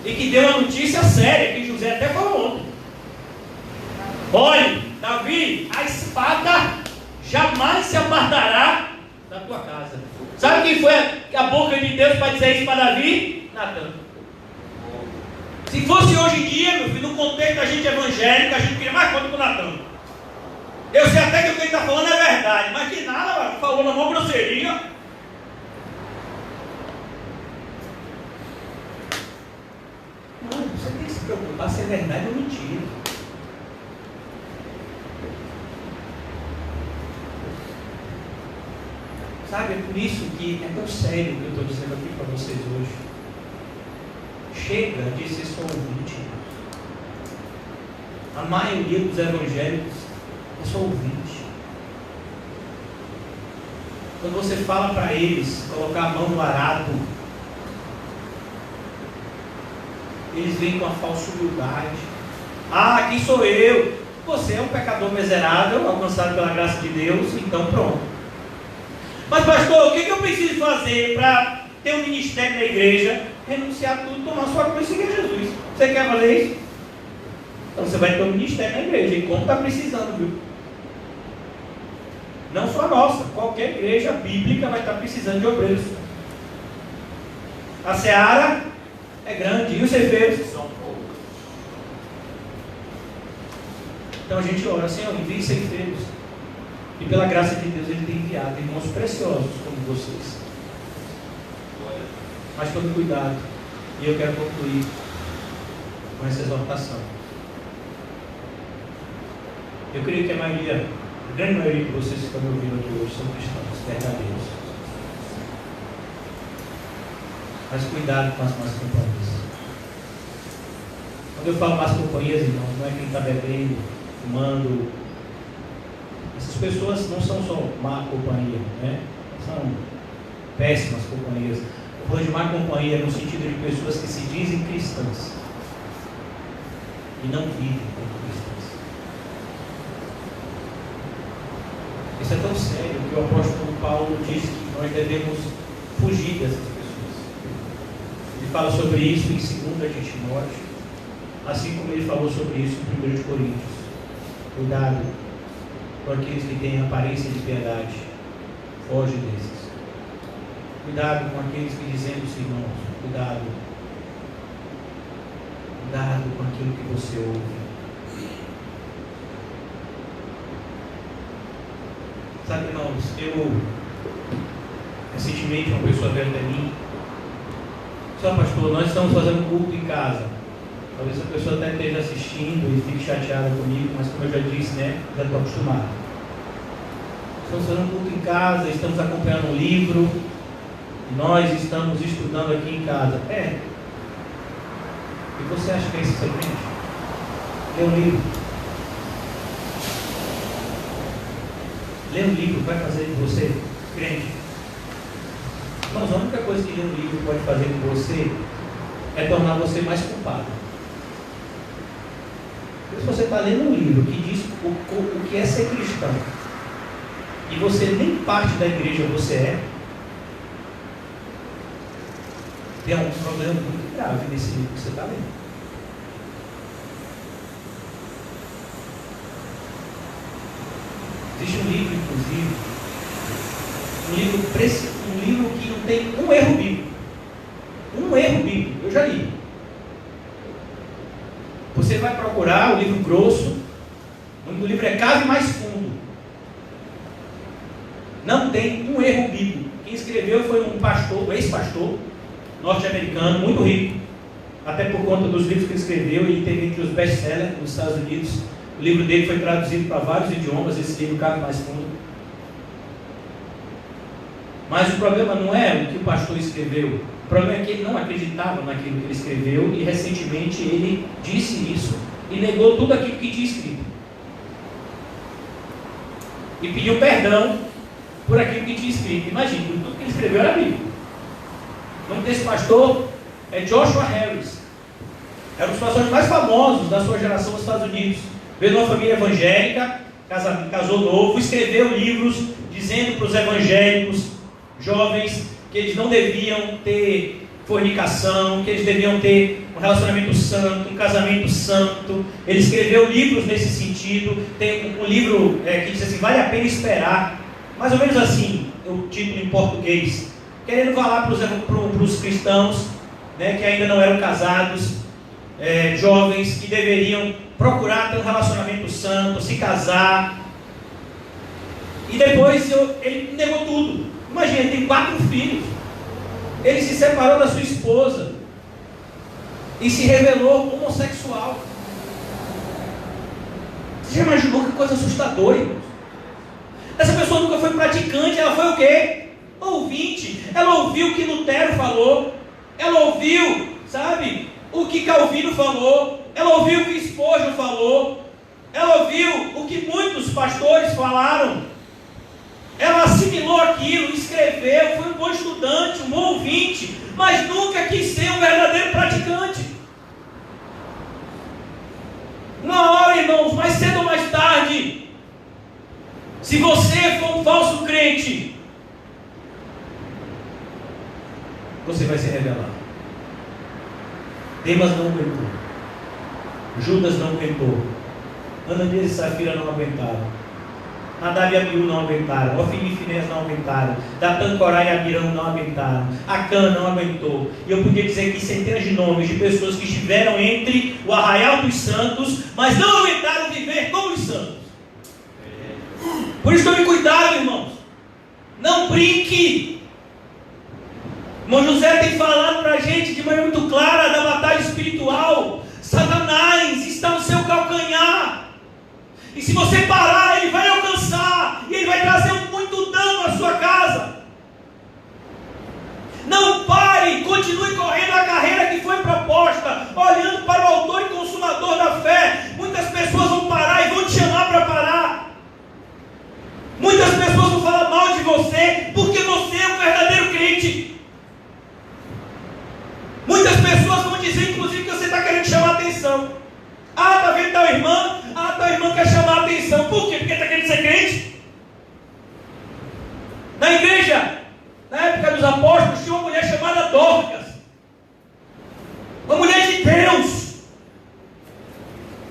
E que deu uma notícia séria, que José até falou ontem. Olha, Davi, a espada jamais se apartará da tua casa. Sabe quem foi a boca de Deus para dizer isso para Davi? Natan. Se fosse hoje em dia, meu filho, no contexto da gente evangélica, a gente queria mais conta com Natan. Eu sei até que o que ele está falando é verdade, mas que nada, mano, falou na mão grosseria. Não, você tem que se preocupar se é verdade ou mentira. Sabe, é por isso que é tão sério o que eu estou dizendo aqui para vocês hoje. Chega de ser só ouvinte. A maioria dos evangélicos é só ouvinte. Quando você fala para eles colocar a mão no arado, eles vêm com a falsa humildade. Ah, quem sou eu? Você é um pecador miserável, alcançado pela graça de Deus, então pronto. Mas pastor, o que eu preciso fazer para ter um ministério na igreja? Renunciar a tudo, tomar sua cruz e seguir Jesus. Você quer fazer isso? Então você vai ter um ministério na igreja, enquanto está precisando, viu? Não só a nossa, qualquer igreja bíblica vai estar precisando de obreiros. A seara é grande, e os ceifeiros são poucos. Então a gente ora, Senhor, envie ceifeiros. E pela graça de Deus Ele tem enviado irmãos preciosos como vocês. Mas todo cuidado. E eu quero concluir com essa exortação. Eu creio que a grande maioria de vocês que estão me ouvindo aqui hoje são cristãos verdadeiros. Mas cuidado com as más companhias. Quando eu falo más companhias, irmãos, não é quem está bebendo, fumando. Essas pessoas não são só má companhia, né? São péssimas companhias. Eu falo de má companhia no sentido de pessoas que se dizem cristãs e não vivem como cristãs. Isso é tão sério que o apóstolo Paulo diz que nós devemos fugir dessas pessoas. Ele fala sobre isso em 2 de Timóteo, assim como ele falou sobre isso em 1 de Coríntios. Cuidado com aqueles que têm aparência de piedade. Foge desses. Cuidado com aqueles que dizendo-se irmãos. Cuidado. Cuidado com aquilo que você ouve. Sabe, irmãos, recentemente uma pessoa veio até mim. Só pastor, nós estamos fazendo culto em casa. Talvez a pessoa até esteja assistindo e fique chateada comigo, mas como eu já disse, né, já estou acostumado. Estamos fazendo culto em casa, estamos acompanhando um livro, e nós estamos estudando aqui em casa. E você acha que é isso que você crente? Lê um livro. Ler um livro vai fazer de você crente. Mas a única coisa que ler um livro pode fazer com você é tornar você mais culpado. Se você está lendo um livro que diz o que é ser cristão e você nem parte da igreja você é, tem um problema muito grave nesse livro que você está lendo. Existe um livro, inclusive, um livro que não tem um erro bíblico. Um erro bíblico, eu já li. Você vai procurar o livro grosso, o nome do livro é Cave Mais Fundo. Não tem um erro bíblico. Quem escreveu foi um pastor, um ex-pastor, norte-americano, muito rico, até por conta dos livros que ele escreveu, ele teve entre os best-sellers nos Estados Unidos. O livro dele foi traduzido para vários idiomas, esse livro Cave Mais Fundo. Mas o problema não é o que o pastor escreveu. O problema é que ele não acreditava naquilo que ele escreveu e recentemente ele disse isso e negou tudo aquilo que tinha escrito. E pediu perdão por aquilo que tinha escrito. Imagine, tudo que ele escreveu era bíblico. O nome desse pastor é Joshua Harris. Era um dos pastores mais famosos da sua geração nos Estados Unidos. Veio de uma família evangélica, casou novo, escreveu livros dizendo para os evangélicos jovens que eles não deviam ter fornicação, que eles deviam ter um relacionamento santo, um casamento santo. Ele escreveu livros nesse sentido. Tem um livro que diz assim, vale a pena esperar, mais ou menos assim, o título em português, querendo falar para os cristãos, né, que ainda não eram casados, jovens que deveriam procurar ter um relacionamento santo, se casar. E depois ele negou tudo. Imagina, ele tem 4 filhos. Ele se separou da sua esposa e se revelou homossexual. Você já imaginou que coisa assustadora, irmãos? Essa pessoa nunca foi praticante, ela foi o quê? Ouvinte. Ela ouviu o que Lutero falou, ela ouviu, sabe, o que Calvino falou, ela ouviu o que Spurgeon falou, ela ouviu o que muitos pastores falaram. Ela assimilou aquilo, escreveu, foi um bom estudante, um bom ouvinte, mas nunca quis ser um verdadeiro praticante. Uma hora, irmãos, mais cedo ou mais tarde, se você for um falso crente, você vai se revelar. Demas não aguentou, Judas não aguentou, Ananias e Safira não aguentaram, Nadab e Abiú não aguentaram, Ofni e Finés não aguentaram, Datã, Corá e Abirão não aguentaram, Acã não aguentou. E eu podia dizer aqui centenas de nomes de pessoas que estiveram entre o arraial dos santos, mas não aguentaram viver como os Por isso tome cuidado, irmãos. Não brinque. Irmão José tem falado para a gente de maneira muito clara da batalha espiritual. Satanás está no seu calcanhar. E se você parar, ele vai alcançar. E ele vai trazer muito dano à sua casa. Não pare, continue correndo a carreira que foi proposta, olhando para o autor e consumador da fé. Muitas pessoas vão parar e vão te chamar para parar. Muitas pessoas vão falar mal de você, porque você é um verdadeiro crente. Muitas pessoas vão dizer, inclusive, que você está querendo chamar atenção. Ah, está vendo tal irmã? Ah, tal irmã quer chamar atenção. Por quê? Porque está querendo ser crente? Na igreja, na época dos apóstolos, tinha uma mulher chamada Dorcas. Uma mulher de Deus.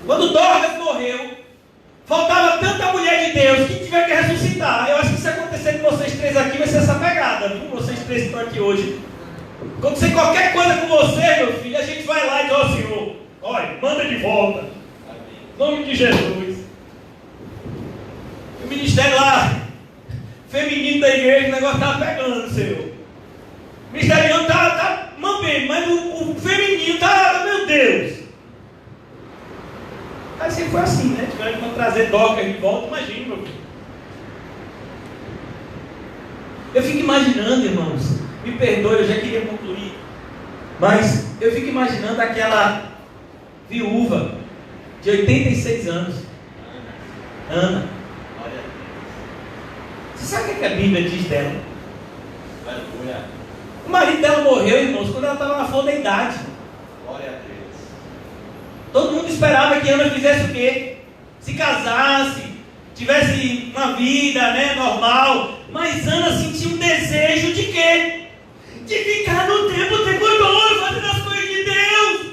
Quando Dorcas morreu, faltava tanta mulher de Deus que tiver que ressuscitar. Eu acho que se acontecer com vocês três aqui, vai ser essa pegada, viu? Vocês três que estão aqui hoje. Acontecer qualquer coisa com você, meu filho, a gente vai lá e diz, ó Senhor, olha, manda de volta. Em nome de Jesus. O ministério lá, feminino da igreja, o negócio estava pegando, Senhor. O ministério está mambendo, mas o feminino está, meu Deus. Aí sempre foi assim, né? Tiveram que trazer Dorcas de volta, imagina, meu filho. Eu fico imaginando, irmãos, me perdoe, eu já queria concluir, mas eu fico imaginando aquela viúva de 86 anos, Ana. Você sabe o que a Bíblia diz dela? O marido dela morreu, irmãos, quando ela estava na flor da idade. Glória a Deus. Todo mundo esperava que Ana fizesse o quê? Se casasse, tivesse uma vida, né, normal. Mas Ana sentiu um desejo de quê? De ficar no templo todo, fazendo as coisas de Deus.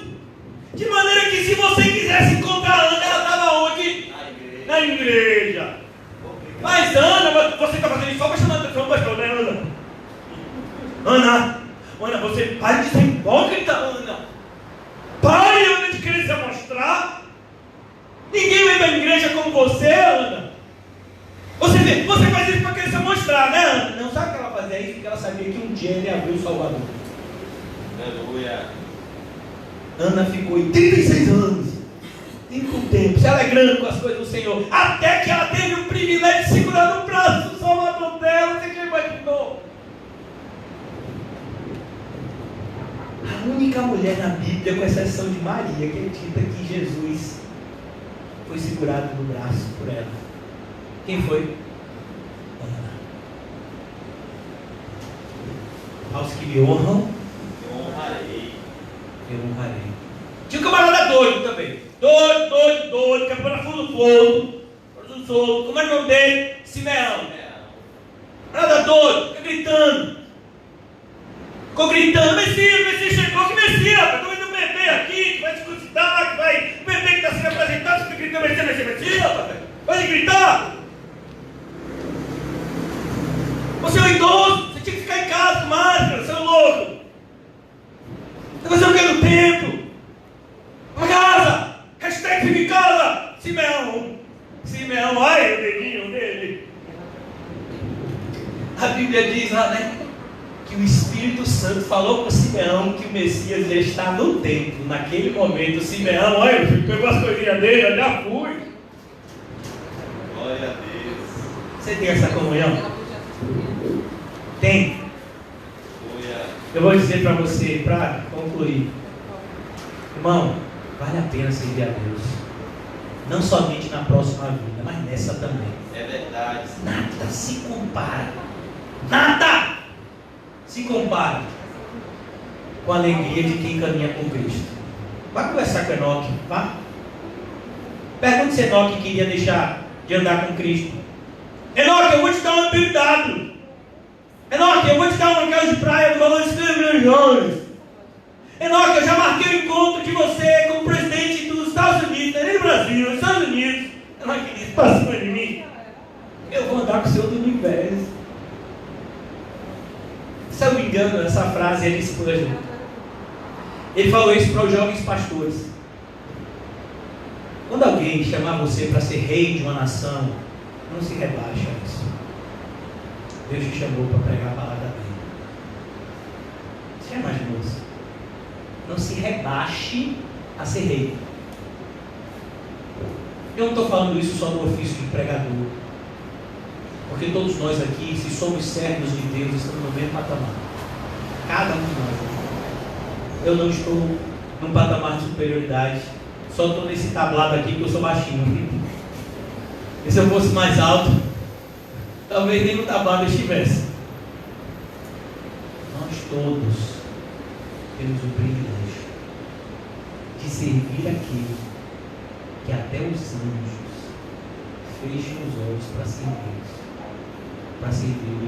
De maneira que se você quisesse encontrar Ana, ela estava onde? Na igreja. Mas Ana, você está fazendo isso só para chamar a atenção, pastor, né, Ana? Ana, você pare de ser hipócrita, Ana. Pare, Ana, de querer se mostrar. Ninguém vem da igreja como você, Ana. Você faz isso para querer se mostrar, né, Ana? Não, sabe que ela fazia isso? Porque ela sabia que um dia ele abriu o Salvador. Aleluia. Ana ficou 86 anos, com o tempo, se alegrando com as coisas do Senhor, até que ela teve o privilégio de segurar no braço do Salvador dela. Você já imaginou? A única mulher na Bíblia, com exceção de Maria, acredita que Jesus foi segurado no braço por ela. Quem foi? Ana. Aos que me honram, eu honrarei. Tinha um camarada doido também. Doido, que é parafuso solto. Como é o nome dele? Simeão. Camarada doido, fica gritando. Ficou gritando, Messias chegou, que Messias? Estou vendo um bebê aqui, que vai se crucificar, que vai. O bebê que está sendo apresentado, você fica gritando, Messias, vai gritar. Você é um idoso, você tinha que ficar em casa com máscara, você é um louco. Está fazendo o que no templo? Para casa! Hashtag fica em casa! Simeão, ai o dedinho dele. A Bíblia diz lá, né? Que o Espírito Santo falou para Simeão que o Messias já está no templo. Naquele momento, Simeão, olha, eu pegou as coisinhas dele, eu já fui. Glória a Deus. Você tem essa comunhão? Tem. Eu vou dizer para você, para concluir, irmão, vale a pena servir a Deus, não somente na próxima vida, mas nessa também. É verdade. Nada se compara, nada se compara com a alegria de quem caminha com Cristo. Vai conversar com Enoque, vá. Pergunta se Enoque queria deixar de andar com Cristo. Enoque, eu vou te dar uma BMW. Enoque, eu vou te dar uma casa de praia do valor de 5 milhões de dólares. Enoque, eu já marquei o encontro de você com o presidente dos Estados Unidos, nem do Brasil, dos Estados Unidos. Enoque disse, para cima de mim, eu vou andar com o Senhor do universo. Se eu não me engano, essa frase ele Spurgeon. Ele falou isso para os jovens pastores. Quando alguém chamar você para ser rei de uma nação, Não se rebaixa a isso. Deus te chamou para pregar a palavra dele. Você já imaginou isso? Não se rebaixe a ser rei. Eu não estou falando isso só no ofício de pregador. Porque todos nós aqui, se somos servos de Deus, estamos no mesmo patamar. Cada um de nós. Eu não estou num patamar de superioridade. Só estou nesse tablado aqui porque eu sou baixinho. E se eu fosse mais alto, talvez nem no tablado eu estivesse. Nós todos temos o privilégio de servir aquele que até os anjos fecham os olhos para servir.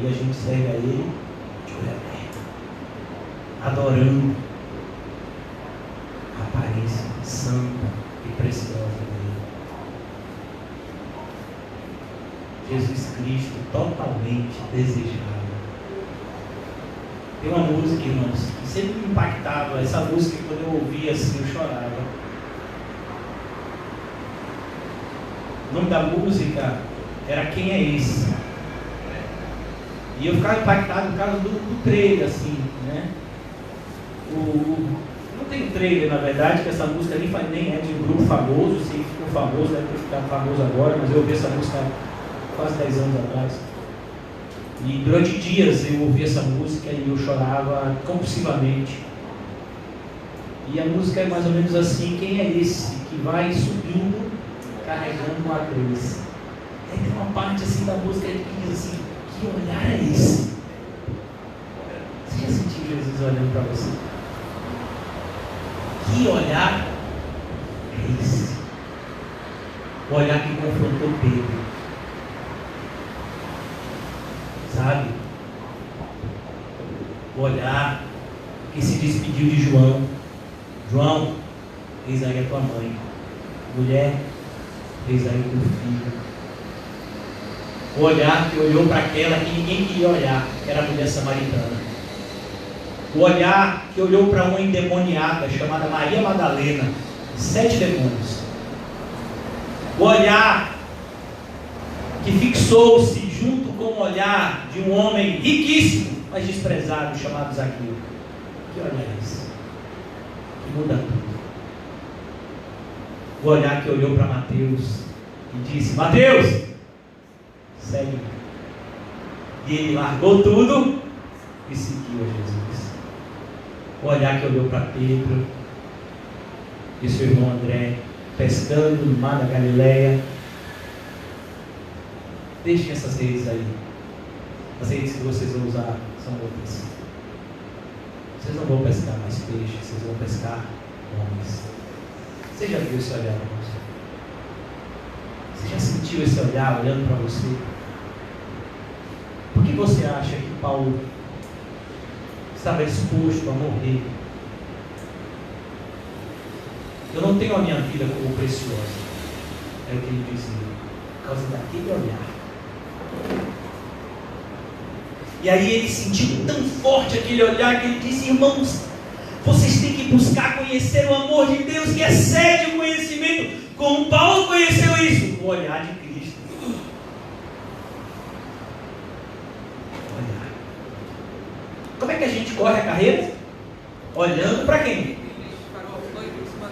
E a gente serve a ele de olho aberto, adorando a aparência santa e preciosa dele. Jesus Cristo totalmente desejado. Tem uma música, irmãos, que sempre me impactava. Essa música, quando eu ouvia assim, eu chorava. O nome da música era Quem é Esse? E eu ficava impactado por causa do trailer, assim, né? Não tem trailer, na verdade, que essa música nem é de um grupo famoso, se ficou famoso, deve ter ficado famoso agora, mas eu ouvi essa música há quase 10 anos atrás. E durante dias eu ouvi essa música e eu chorava compulsivamente. E a música é mais ou menos assim: quem é esse que vai subindo carregando uma cruz? Aí tem uma parte assim da música que diz assim: que olhar é esse? Você já sentiu Jesus olhando para você? Que olhar é esse? O olhar que confrontou Pedro, sabe? O olhar que se despediu de João. João, eis aí a tua mãe. Mulher, eis aí o teu filho. O olhar que olhou para aquela que ninguém queria olhar, que era a mulher samaritana. O olhar que olhou para uma endemoniada chamada Maria Madalena, 7 demônios. O olhar que fixou-se junto com o olhar de um homem riquíssimo, mas desprezado, chamado Zaqueu. Que olhar é esse? Que muda tudo. O olhar que olhou para Mateus e disse: Mateus, segue-me. E ele largou tudo e seguiu a Jesus. O olhar que olhou para Pedro e seu irmão André, pescando no mar da Galileia. Deixem essas redes aí. As redes que vocês vão usar são outras. Vocês não vão pescar mais peixes, vocês vão pescar homens. Você já viu esse olhar, irmãos? Você já sentiu esse olhar olhando para você? Por que você acha que Paulo estava disposto a morrer? Eu não tenho a minha vida como preciosa, é o que ele dizia, por causa daquele olhar. E aí ele sentiu tão forte aquele olhar que ele disse: irmãos, vocês têm que buscar conhecer o amor de Deus que excede o conhecimento. Como Paulo conheceu isso? O olhar de Cristo. Olhar. Como é que a gente corre a carreira? Olhando para quem?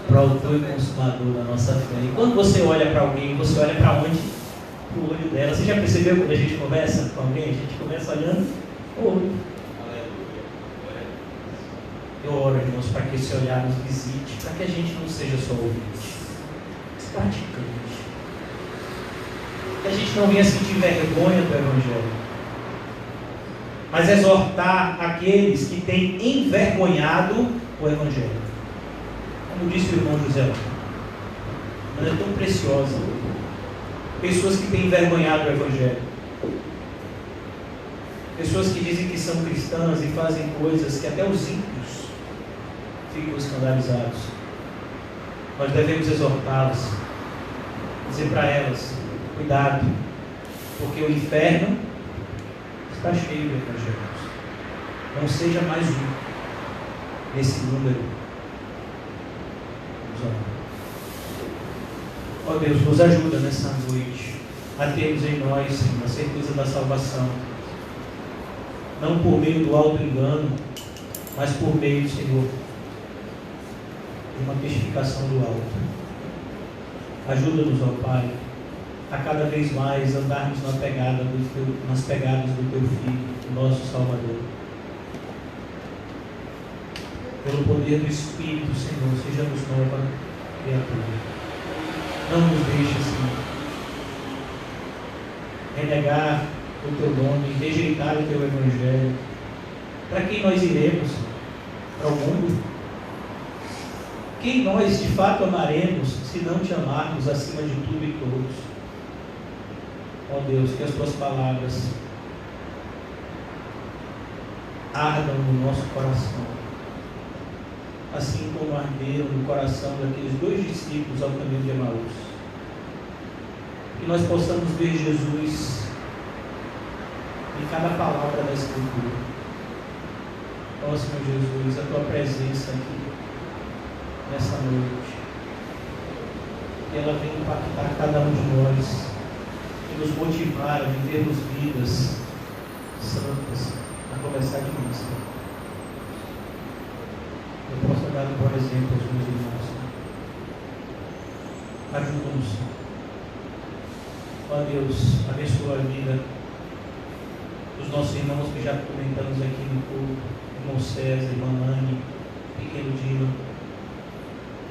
Para o autor e consumador da nossa fé. E quando você olha para alguém, você olha para onde? Para o olho dela. Você já percebeu quando a gente conversa com alguém? A gente começa olhando o olho. Eu oro, irmãos, para que esse olhar nos visite, para que a gente não seja só ouvinte, mas praticante. Que a gente não venha sentir vergonha do Evangelho, mas exortar aqueles que têm envergonhado o Evangelho. Como disse o irmão José, mas é tão preciosa. Pessoas que têm envergonhado o Evangelho. Pessoas que dizem que são cristãs e fazem coisas que até os ímpios ficam escandalizados. Nós devemos exortá-las, dizer para elas: cuidado, porque o inferno está cheio de evangélicos. Não seja mais um nesse número. Ó Deus, nos ajuda nessa noite a termos em nós, Senhor, a certeza da salvação. Não por meio do auto-engano, mas por meio, Senhor, de uma testificação do alto. Ajuda-nos, ó Pai, a cada vez mais andarmos nas pegadas do Teu Filho, nosso Salvador. Pelo poder do Espírito, Senhor, sejamos nova criatura. Não nos deixe, Senhor, renegar o Teu nome, rejeitar o Teu Evangelho. Para quem nós iremos? Para o mundo? Quem nós de fato amaremos, se não Te amarmos acima de tudo e todos? Ó Deus, que as Tuas palavras ardam no nosso coração, assim como arderam no coração daqueles 2 discípulos ao caminho de Emaús. Que nós possamos ver Jesus em cada palavra da Escritura. Ó Senhor Jesus, a Tua presença aqui nessa noite, que ela venha impactar cada um de nós e nos motivar a vivermos vidas santas, a começar de nós. Eu posso dar um bom exemplo aos meus irmãos. Ajuda-nos. Ó Deus, abençoa a vida dos nossos irmãos que já comentamos aqui no culto, irmão César, irmã Nani, pequeno Dino.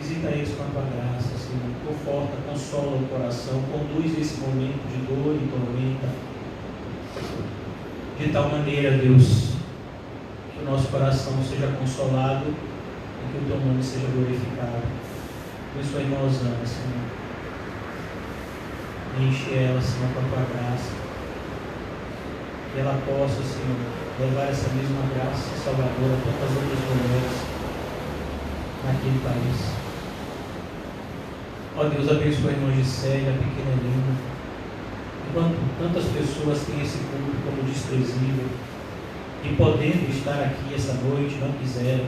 Visita eles com a Tua graça, Senhor. Conforta, consola o coração, conduz esse momento de dor e tormenta, de tal maneira, Deus, que o nosso coração seja consolado e que o Teu nome seja glorificado. Abençoa a irmã Osana, Senhor. Enche ela, Senhor, com a Tua graça. Que ela possa, Senhor, levar essa mesma graça salvadora a tantas outras mulheres naquele país. Ó Deus, abençoa a irmã Gisélia, a pequena Helena. Enquanto tantas pessoas têm esse culto como desprezível e podendo estar aqui essa noite, não quiseram,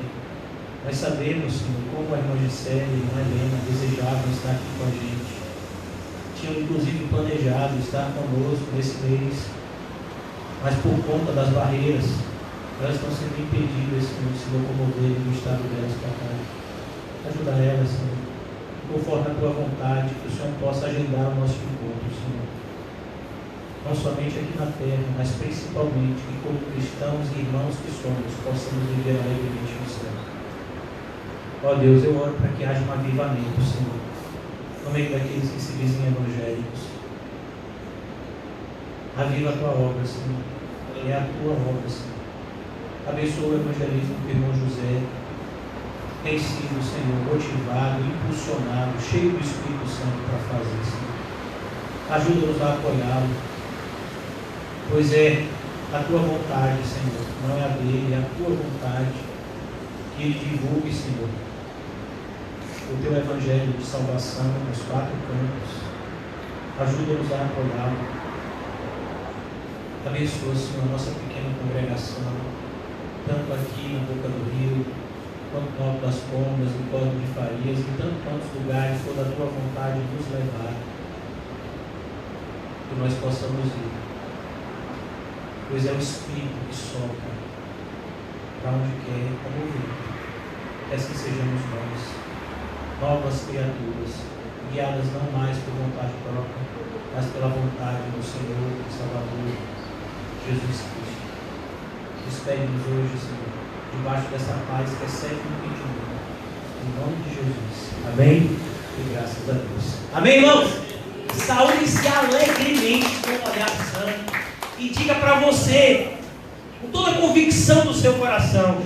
nós sabemos, Senhor, como a irmã Gisélia e a irmã Helena desejavam estar aqui com a gente. Tinham inclusive planejado estar conosco nesse mês, mas por conta das barreiras, elas estão sendo impedidas, Senhor, de se locomoverem do estado delas para cá. Ajuda elas, Senhor, conforme a Tua vontade, que o Senhor possa agendar o nosso encontro, Senhor. Não somente aqui na terra, mas principalmente que como cristãos e irmãos que somos, possamos viver alegremente no céu. Ó Deus, eu oro para que haja um avivamento, Senhor, no meio daqueles que se dizem evangélicos. Aviva a Tua obra, Senhor. É a Tua obra, Senhor. Abençoa o evangelismo do irmão José. Tem sido, Senhor, motivado, impulsionado, cheio do Espírito Santo para fazer, Senhor. Ajuda-nos a apoiá-lo, pois é a Tua vontade, Senhor, não é a dele, é a Tua vontade que ele divulgue, Senhor, o Teu Evangelho de salvação nos 4 cantos. Ajuda-nos a apoiá-lo. Abençoa, Senhor, a nossa pequena congregação, tanto aqui na Boca do Rio, quanto no Alto das Pombas, no Córrego de Farias, em tantos quantos lugares for da Tua vontade nos levar, que nós possamos ir, pois é o Espírito que sopra para onde quer, como o vento. Peço que sejamos nós, novas criaturas, guiadas não mais por vontade própria, mas pela vontade do Senhor e Salvador Jesus Cristo. Despede-nos hoje, Senhor, debaixo dessa paz que excede o entendimento. Em nome de Jesus. Amém? E graças a Deus. Amém, irmãos? Saúde-se alegremente com o olhar santo e diga para você, com toda a convicção do seu coração: